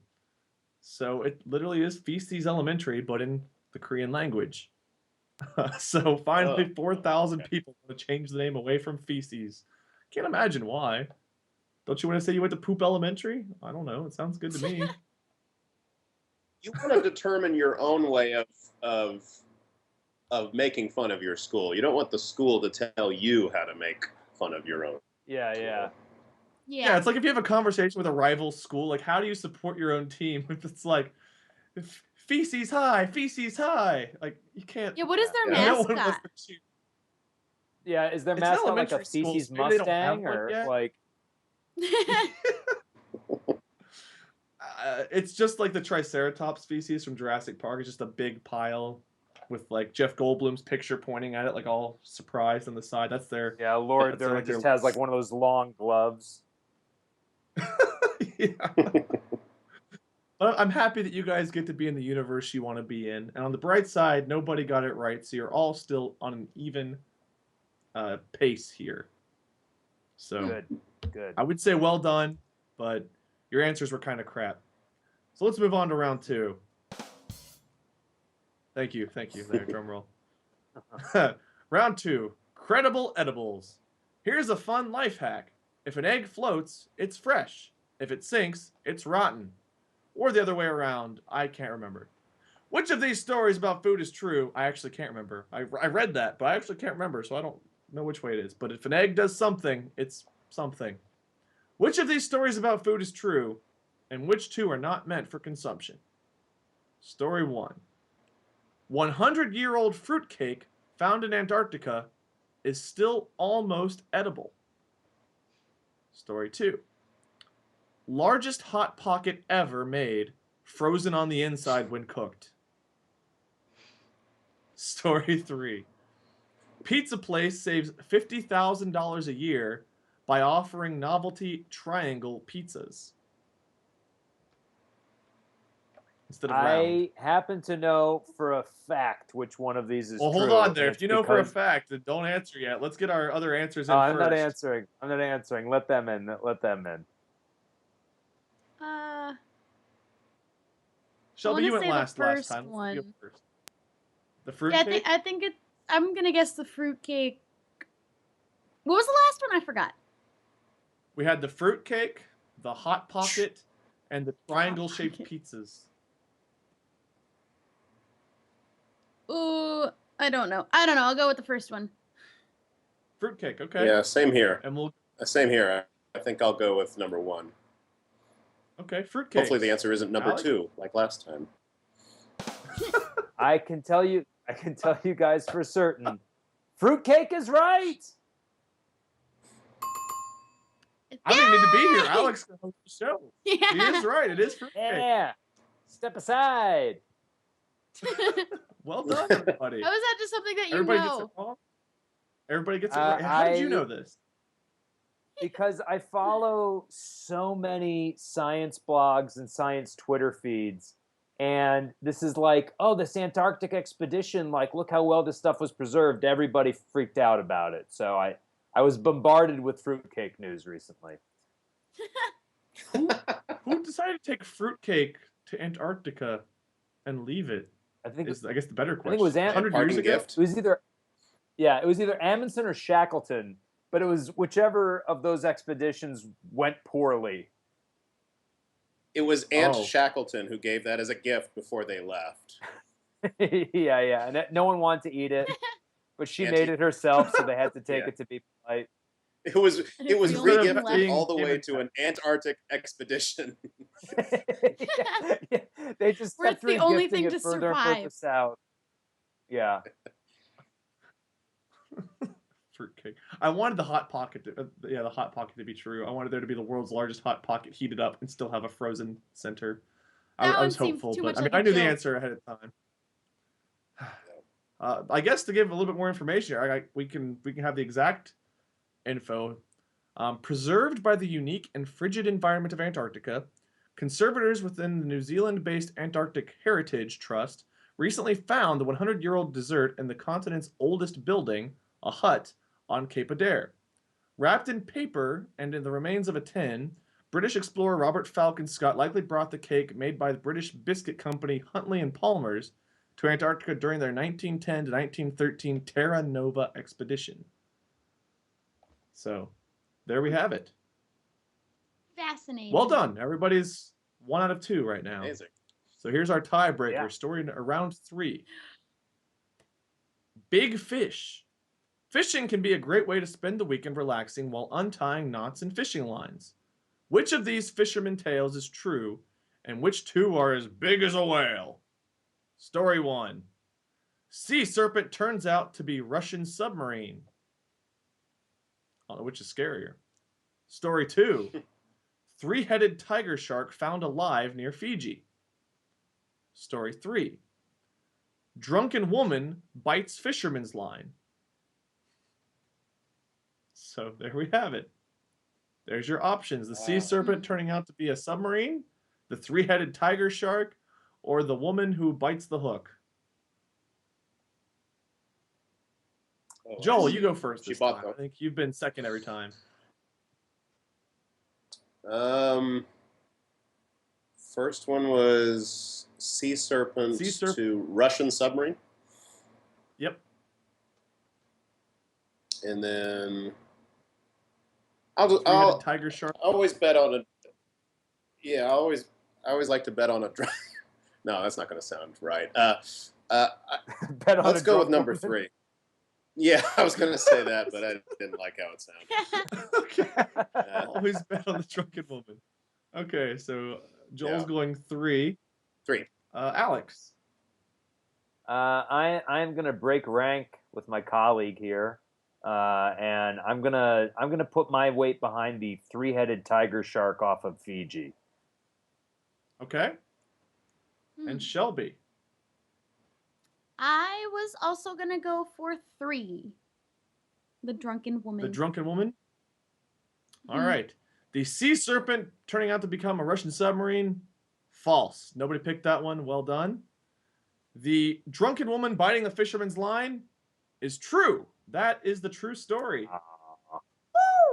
So it literally is Feces Elementary, but in the Korean language. So finally, 4,000 people want to change the name away from feces. Can't imagine why. Don't you want to say you went to Poop Elementary? I don't know. It sounds good to me. You want to determine your own way of making fun of your school. You don't want the school to tell you how to make fun of your own. Yeah. Yeah, it's like if you have a conversation with a rival school, like how do you support your own team if it's like feces high, feces high? Like you can't. Yeah, what is their no one mascot? wants to cheer. Yeah, is their It's mascot like a elementary school, feces so maybe they don't have Mustang one or yet. like? It's just like the Triceratops species from Jurassic Park. It's just a big pile with like Jeff Goldblum's picture pointing at it, like all surprised on the side. That's their Yeah, Lord that's Durham like just their- has like one of those long gloves. yeah. But I'm happy that you guys get to be in the universe you want to be in. And on the bright side, nobody got it right, so you're all still on an even pace here. So Good. I would say well done, but your answers were kind of crap. So let's move on to round 2. Thank you. There, drum roll. Round 2, credible edibles. Here's a fun life hack. If an egg floats, it's fresh. If it sinks, it's rotten. Or the other way around, I can't remember. Which of these stories about food is true? I actually can't remember. I read that, but I actually can't remember, so I don't know which way it is. But if an egg does something, it's something. Which of these stories about food is true, and which 2 are not meant for consumption? Story 1. 100-year-old fruitcake found in Antarctica is still almost edible. Story 2. Largest Hot Pocket ever made, frozen on the inside when cooked. Story 3. Pizza place saves $50,000 a year by offering novelty triangle pizzas instead of round. I happen to know for a fact which one of these is true. Well, hold on there. and If you know for a fact, then don't answer yet. Let's get our other answers in I'm first. not answering. Let them in. Shelby, I you wanna went say the last first time. one. You go first. The fruit Yeah, cake? I think it's. I'm gonna guess the fruitcake. What was the last one? I forgot. We had the fruit cake, the Hot Pocket, and the triangle-shaped pizzas. Ooh, I don't know. I'll go with the first one. Fruitcake, okay. Yeah, same here. And we'll Same here. I think I'll go with number 1. okay, fruitcake. Hopefully the answer isn't number Alex? 2, like last time. I can tell you guys for certain. Fruitcake is right. I don't even need to be here. Yay! Alex can host the show. Yeah. He is right. It is fruitcake. Yeah. Step aside. Well done, everybody. How is that just something that you Everybody know? gets it wrong? Everybody gets it right. How did you know this? Because I follow so many science blogs and science Twitter feeds. And this is like, oh, this Antarctic expedition, like, look how well this stuff was preserved. Everybody freaked out about it. So I was bombarded with fruitcake news recently. Who decided to take fruitcake to Antarctica and leave it? I think Is, I guess, the better I question. think it was 100 years parting ago? gift. It was either Amundsen or Shackleton, but it was whichever of those expeditions went poorly. It was Aunt Oh. Shackleton who gave that as a gift before they left. yeah. And no one wanted to eat it, but she Auntie- made it herself, so they had to take Yeah. it to be polite. It was And it's the only thing re-gifted left. all the way Given to an Antarctic expedition. Yeah. They just Where kept it's the only regifting thing it to further and further survive. south. Yeah. Fruitcake. I wanted the Hot Pocket to, the Hot Pocket to be true. I wanted there to be the world's largest Hot Pocket heated up and still have a frozen center. That I one was seems hopeful, too but much I mean, like a I knew the joke. answer ahead of time. I guess to give a little bit more information, we can have the exact info. Preserved by the unique and frigid environment of Antarctica, conservators within the New Zealand-based Antarctic Heritage Trust recently found the 100-year-old dessert in the continent's oldest building, a hut, on Cape Adair. Wrapped in paper and in the remains of a tin, British explorer Robert Falcon Scott likely brought the cake made by the British biscuit company Huntley and Palmer's to Antarctica during their 1910 to 1913 Terra Nova expedition. So, there we have it. Fascinating. Well done. Everybody's 1 out of 2 right now. Amazing. So here's our tiebreaker. Yeah. Story round 3. Big fish. Fishing can be a great way to spend the weekend relaxing while untying knots in fishing lines. Which of these fisherman tales is true, and which 2 are as big as a whale? Story 1. Sea serpent turns out to be Russian submarine. I don't know which is scarier. Story 2. 3-headed tiger shark found alive near Fiji. Story 3. Drunken woman bites fisherman's line. So there we have it. There's your options. The sea serpent turning out to be a submarine, the 3-headed tiger shark, or the woman who bites the hook. Oh, Joel, you go first She this bought time. I them. think you've been second every time. First one was sea serpent to Russian submarine, Yep. and then 3-headed tiger shark. I always bet on a. Yeah, I always like to bet on a. No, that's not going to sound right. Bet on Let's a go with drunk number woman. 3. Yeah, I was going to say that, but I didn't like how it sounded. Okay. Always bet on the drunken woman. Okay, so Joel's going 3. 3. Alex. I'm gonna break rank with my colleague here, and I'm gonna put my weight behind the 3-headed tiger shark off of Fiji. Okay. And Shelby. I was also gonna go for 3. The drunken woman. The drunken woman? All Mhm. right. The sea serpent turning out to become a Russian submarine? False. Nobody picked that one. Well done. The drunken woman biting a fisherman's line is true. That is the true story.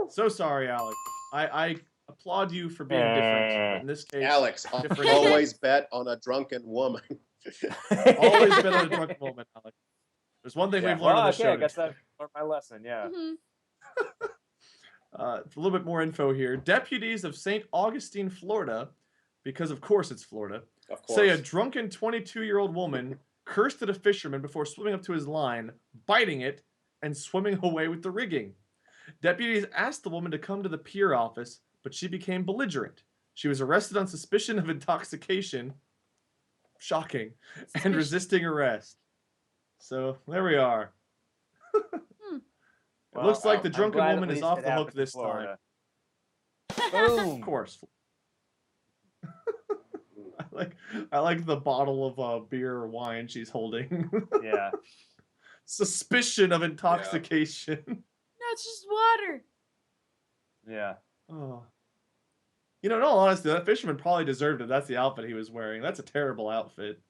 So sorry, Alex. I applaud you for being different. But in this case, Alex, different. always bet on a drunken woman. Always been on a drunken woman, Alex. There's one thing we've learned on this show. I guess I've learned my lesson. Yeah. Mhm. A little bit more info here. Deputies of St. Augustine, Florida, because of course it's Florida, Of course. say a drunken 22-year-old woman cursed at a fisherman before swimming up to his line, biting it, and swimming away with the rigging. Deputies asked the woman to come to the pier office, but she became belligerent. She was arrested on suspicion of intoxication, shocking, and resisting arrest. So there we are. It looks like the drunken woman is off the hook this time. Boom. Of course. I like the bottle of beer or wine she's holding. Yeah. Suspicion of intoxication. No, it's just water. Yeah. Oh. You know, in all honesty, that fisherman probably deserved it. That's the outfit he was wearing. That's a terrible outfit.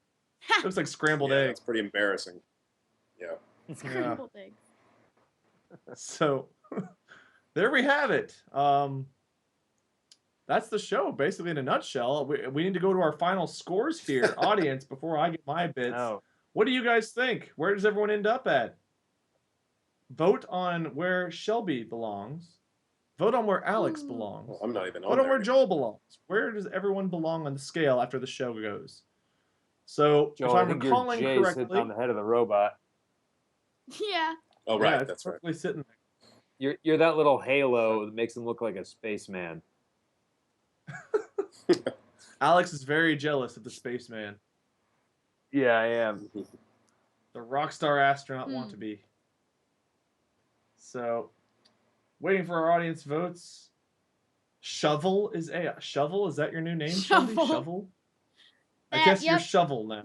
Looks like scrambled Yeah, eggs. it's pretty embarrassing. Yeah. Scrambled eggs. So there we have it. That's the show, basically, in a nutshell. We need to go to our final scores here, audience, before I get my bits. Oh. What do you guys think? Where does everyone end up at? Vote on where Shelby belongs. Vote on where Alex belongs. Well, I'm not even Vote on on there. where Joel belongs. Where does everyone belong on the scale after the show goes? So, Joel, if I I'm think recalling your J's correctly, hitting on the head of the robot. Yeah. Oh, right. yeah, it's That's right. perfectly sitting You're that little halo that makes him look like a spaceman. there. Alex is very jealous of the spaceman. Yeah, I am. The rock star astronaut want to be. So, waiting for our audience votes. Shovel is that your new name? Shelby? Shovel. Shovel. I guess you're Yep. Shovel now.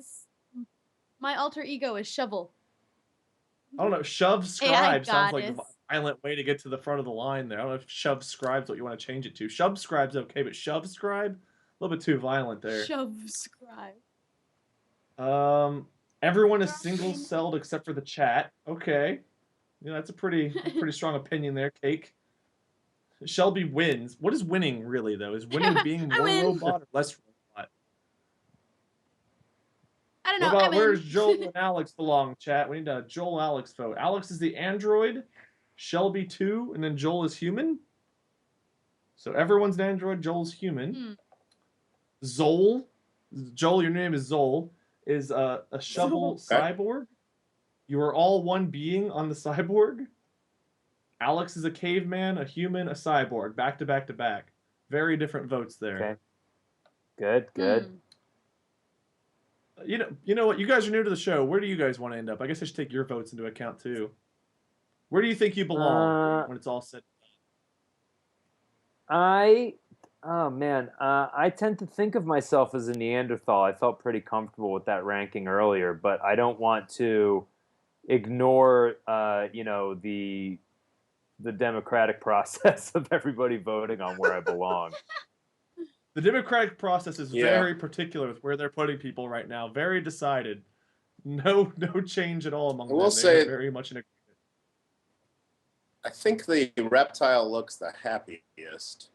My alter ego is Shovel. I don't know. Shove AI Scribe sounds like a goddess. violent way to get to the front of the line there. I don't know if Shove Scribe's what you want to change it to. Shove Scribe's okay, but Shove Scribe? A little bit too violent there. Shove scribe. Everyone is single-celled except for the chat. Okay. You know, that's a pretty strong opinion there, Cake. Shelby wins. What is winning really though? Is winning being I more win. robot or less robot? I don't What know. about I'm where's in. Joel and Alex belong, chat? We need a Joel Alex vote. Alex is the android, Shelby 2, and then Joel is human. So everyone's an android, Joel's human. Zol, Joel, your name is Zol, is a Shubble cyborg. You are all one being on the cyborg. Alex is a caveman, a human, a cyborg, back to back to back. Very different votes there. Okay. Good. You know what? You guys are new to the show. Where do you guys want to end up? I guess I should take your votes into account too. Where do you think you belong when it's all said? I tend to think of myself as a Neanderthal. I felt pretty comfortable with that ranking earlier, but I don't want to ignore, the democratic process of everybody voting on where I belong. The democratic process is very particular with where they're putting people right now. Very decided. No change at all among them. They're very much in agreement. I think the reptile looks the happiest.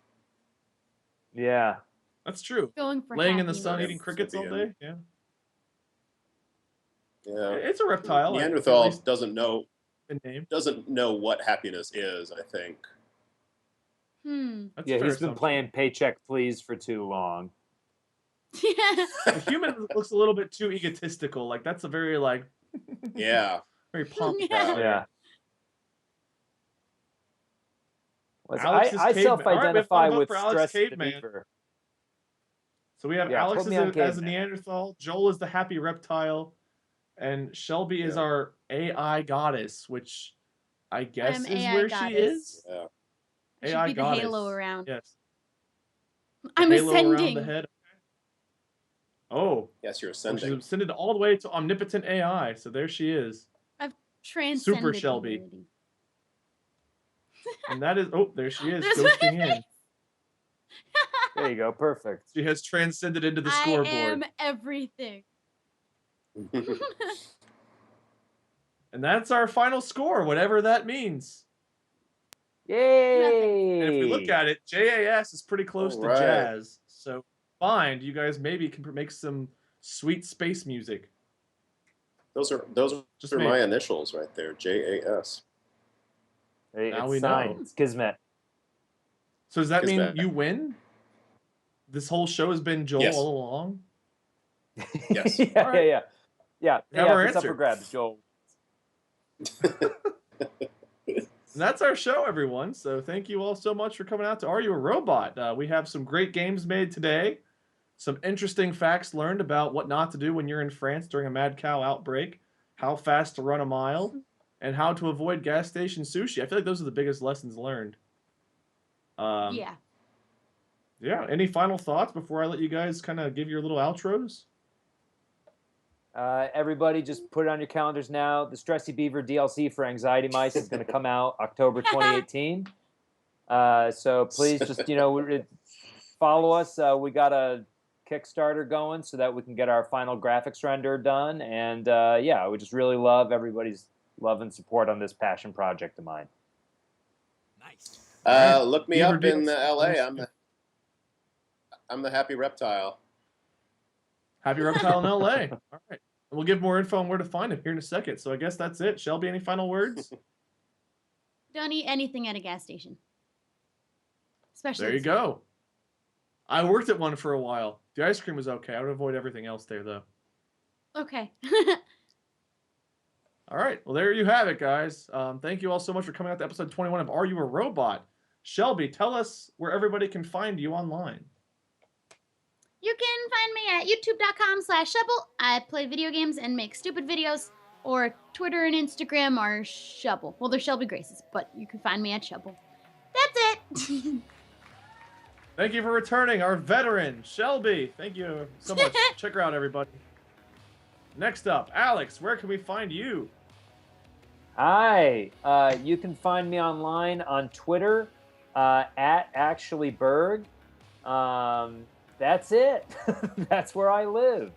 Yeah. That's true. Going for laying in the happiness. sun eating crickets all day. Yeah. Yeah. It's a reptile. Neanderthal doesn't know what happiness is, I think. That's He's been playing Paycheck Please for too long. Yeah. The human looks a little bit too egotistical. Like that's a very very pompous. Yeah. Alex is I caveman. self-identify All right, with for Alex stress caveman. beaver. So we have Yeah, Alex put me on as a caveman. Neanderthal, Joel is the happy reptile, and Shelby is our AI goddess, which I guess I'm is AI where goddess. she is. Yeah. I should AI be the goddess. halo around. Yes. I'm halo ascending. around the head. Oh. Yes, you're She's ascending. ascended all the way to omnipotent AI. So there she is. I've transcended Super Shelby. humanity. And that is there she is, That's what ghosting it in. There you go. Perfect. She has transcended into the scoreboard. I am everything. And that's our final score, whatever that means. Yay! And if we look at it, JAS is pretty close to jazz. So find you guys maybe can make some sweet space music. Those are Just my initials right there, JAS. Hey, Now it's we signed. know. It's Kismet. So does that mean Kismet. you win? This whole show has been Joel all along? Yes. Yeah. Have our it's up answer. for grabs, Joel. And that's our show, everyone. So thank you all so much for coming out to Are You a Robot? We have some great games made today. Some interesting facts learned about what not to do when you're in France during a mad cow outbreak. How fast to run a mile. And how to avoid gas station sushi. I feel like those are the biggest lessons learned. Yeah. Yeah. Any final thoughts before I let you guys kind of give your little outros? Everybody, just put it on your calendars now. The Stressy Beaver DLC for Anxiety Mice is going to come out October 2018. So please just, follow us. We got a Kickstarter going so that we can get our final graphics render done. And we just really love everybody's love and support on this passion project of mine. Nice. Look me up in LA. I'm the happy reptile. Happy Reptile in LA. All right. And we'll give more info on where to find him here in a second. So I guess that's it. Shelby, any final words? Don't eat anything at a gas station. Especially There you go. I worked at one for a while. The ice cream was okay. I would avoid everything else there, though. Okay. All right. Well, there you have it, guys. Thank you all so much for coming out to episode 21 of Are You a Robot? Shelby, tell us where everybody can find you online. You can find me at youtube.com/Shubble. I play video games and make stupid videos. Or Twitter and Instagram are Shubble. Well, they're Shelby Graces, but you can find me at Shubble. That's it. Thank you for returning, our veteran, Shelby. Thank you so much. Check her out, everybody. Next up, Alex, where can we find you? Hi. You can find me online on Twitter at actuallyberg. That's it. That's where I live.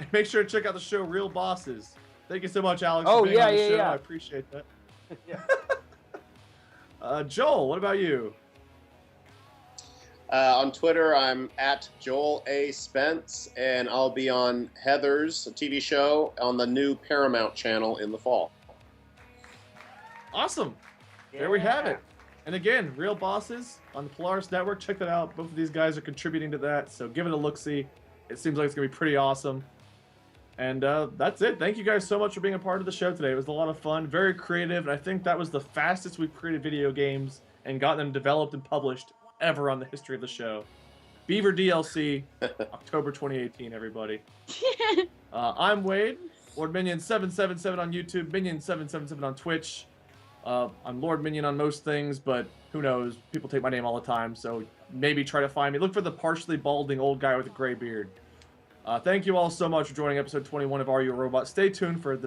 And make sure to check out the show Real Bosses. Thank you so much, Alex. Oh, for being yeah, on the yeah, show. yeah. I appreciate that. Yeah. Joel, what about you? On Twitter, I'm at Joel A. Spence, and I'll be on Heather's TV show on the new Paramount channel in the fall. Awesome. There we have it. And again, Real Bosses on the Polaris Network. Check that out. Both of these guys are contributing to that, so give it a look-see. It seems like it's going to be pretty awesome. And that's it. Thank you guys so much for being a part of the show today. It was a lot of fun, very creative, and I think that was the fastest we've created video games and got them developed and published ever on the history of the show. Beaver DLC, October 2018, everybody. I'm Wade, LordMinion777 on YouTube, Minion777 on Twitch. I'm Lord Minion on most things, but who knows? People take my name all the time, so maybe try to find me. Look for the partially balding old guy with a gray beard. Thank you all so much for joining episode 21 of Are You a Robot? Stay tuned for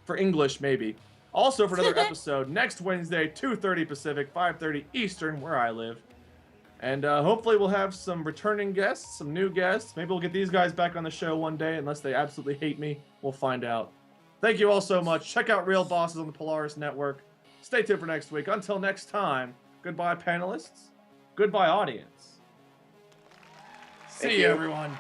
for English, maybe. Also for another episode next Wednesday, 2:30 Pacific, 5:30 Eastern, where I live. And hopefully we'll have some returning guests, some new guests. Maybe we'll get these guys back on the show one day, unless they absolutely hate me. We'll find out. Thank you all so much. Check out Real Bosses on the Polaris Network. Stay tuned for next week. Until next time, goodbye, panelists. Goodbye, audience. See you, everyone.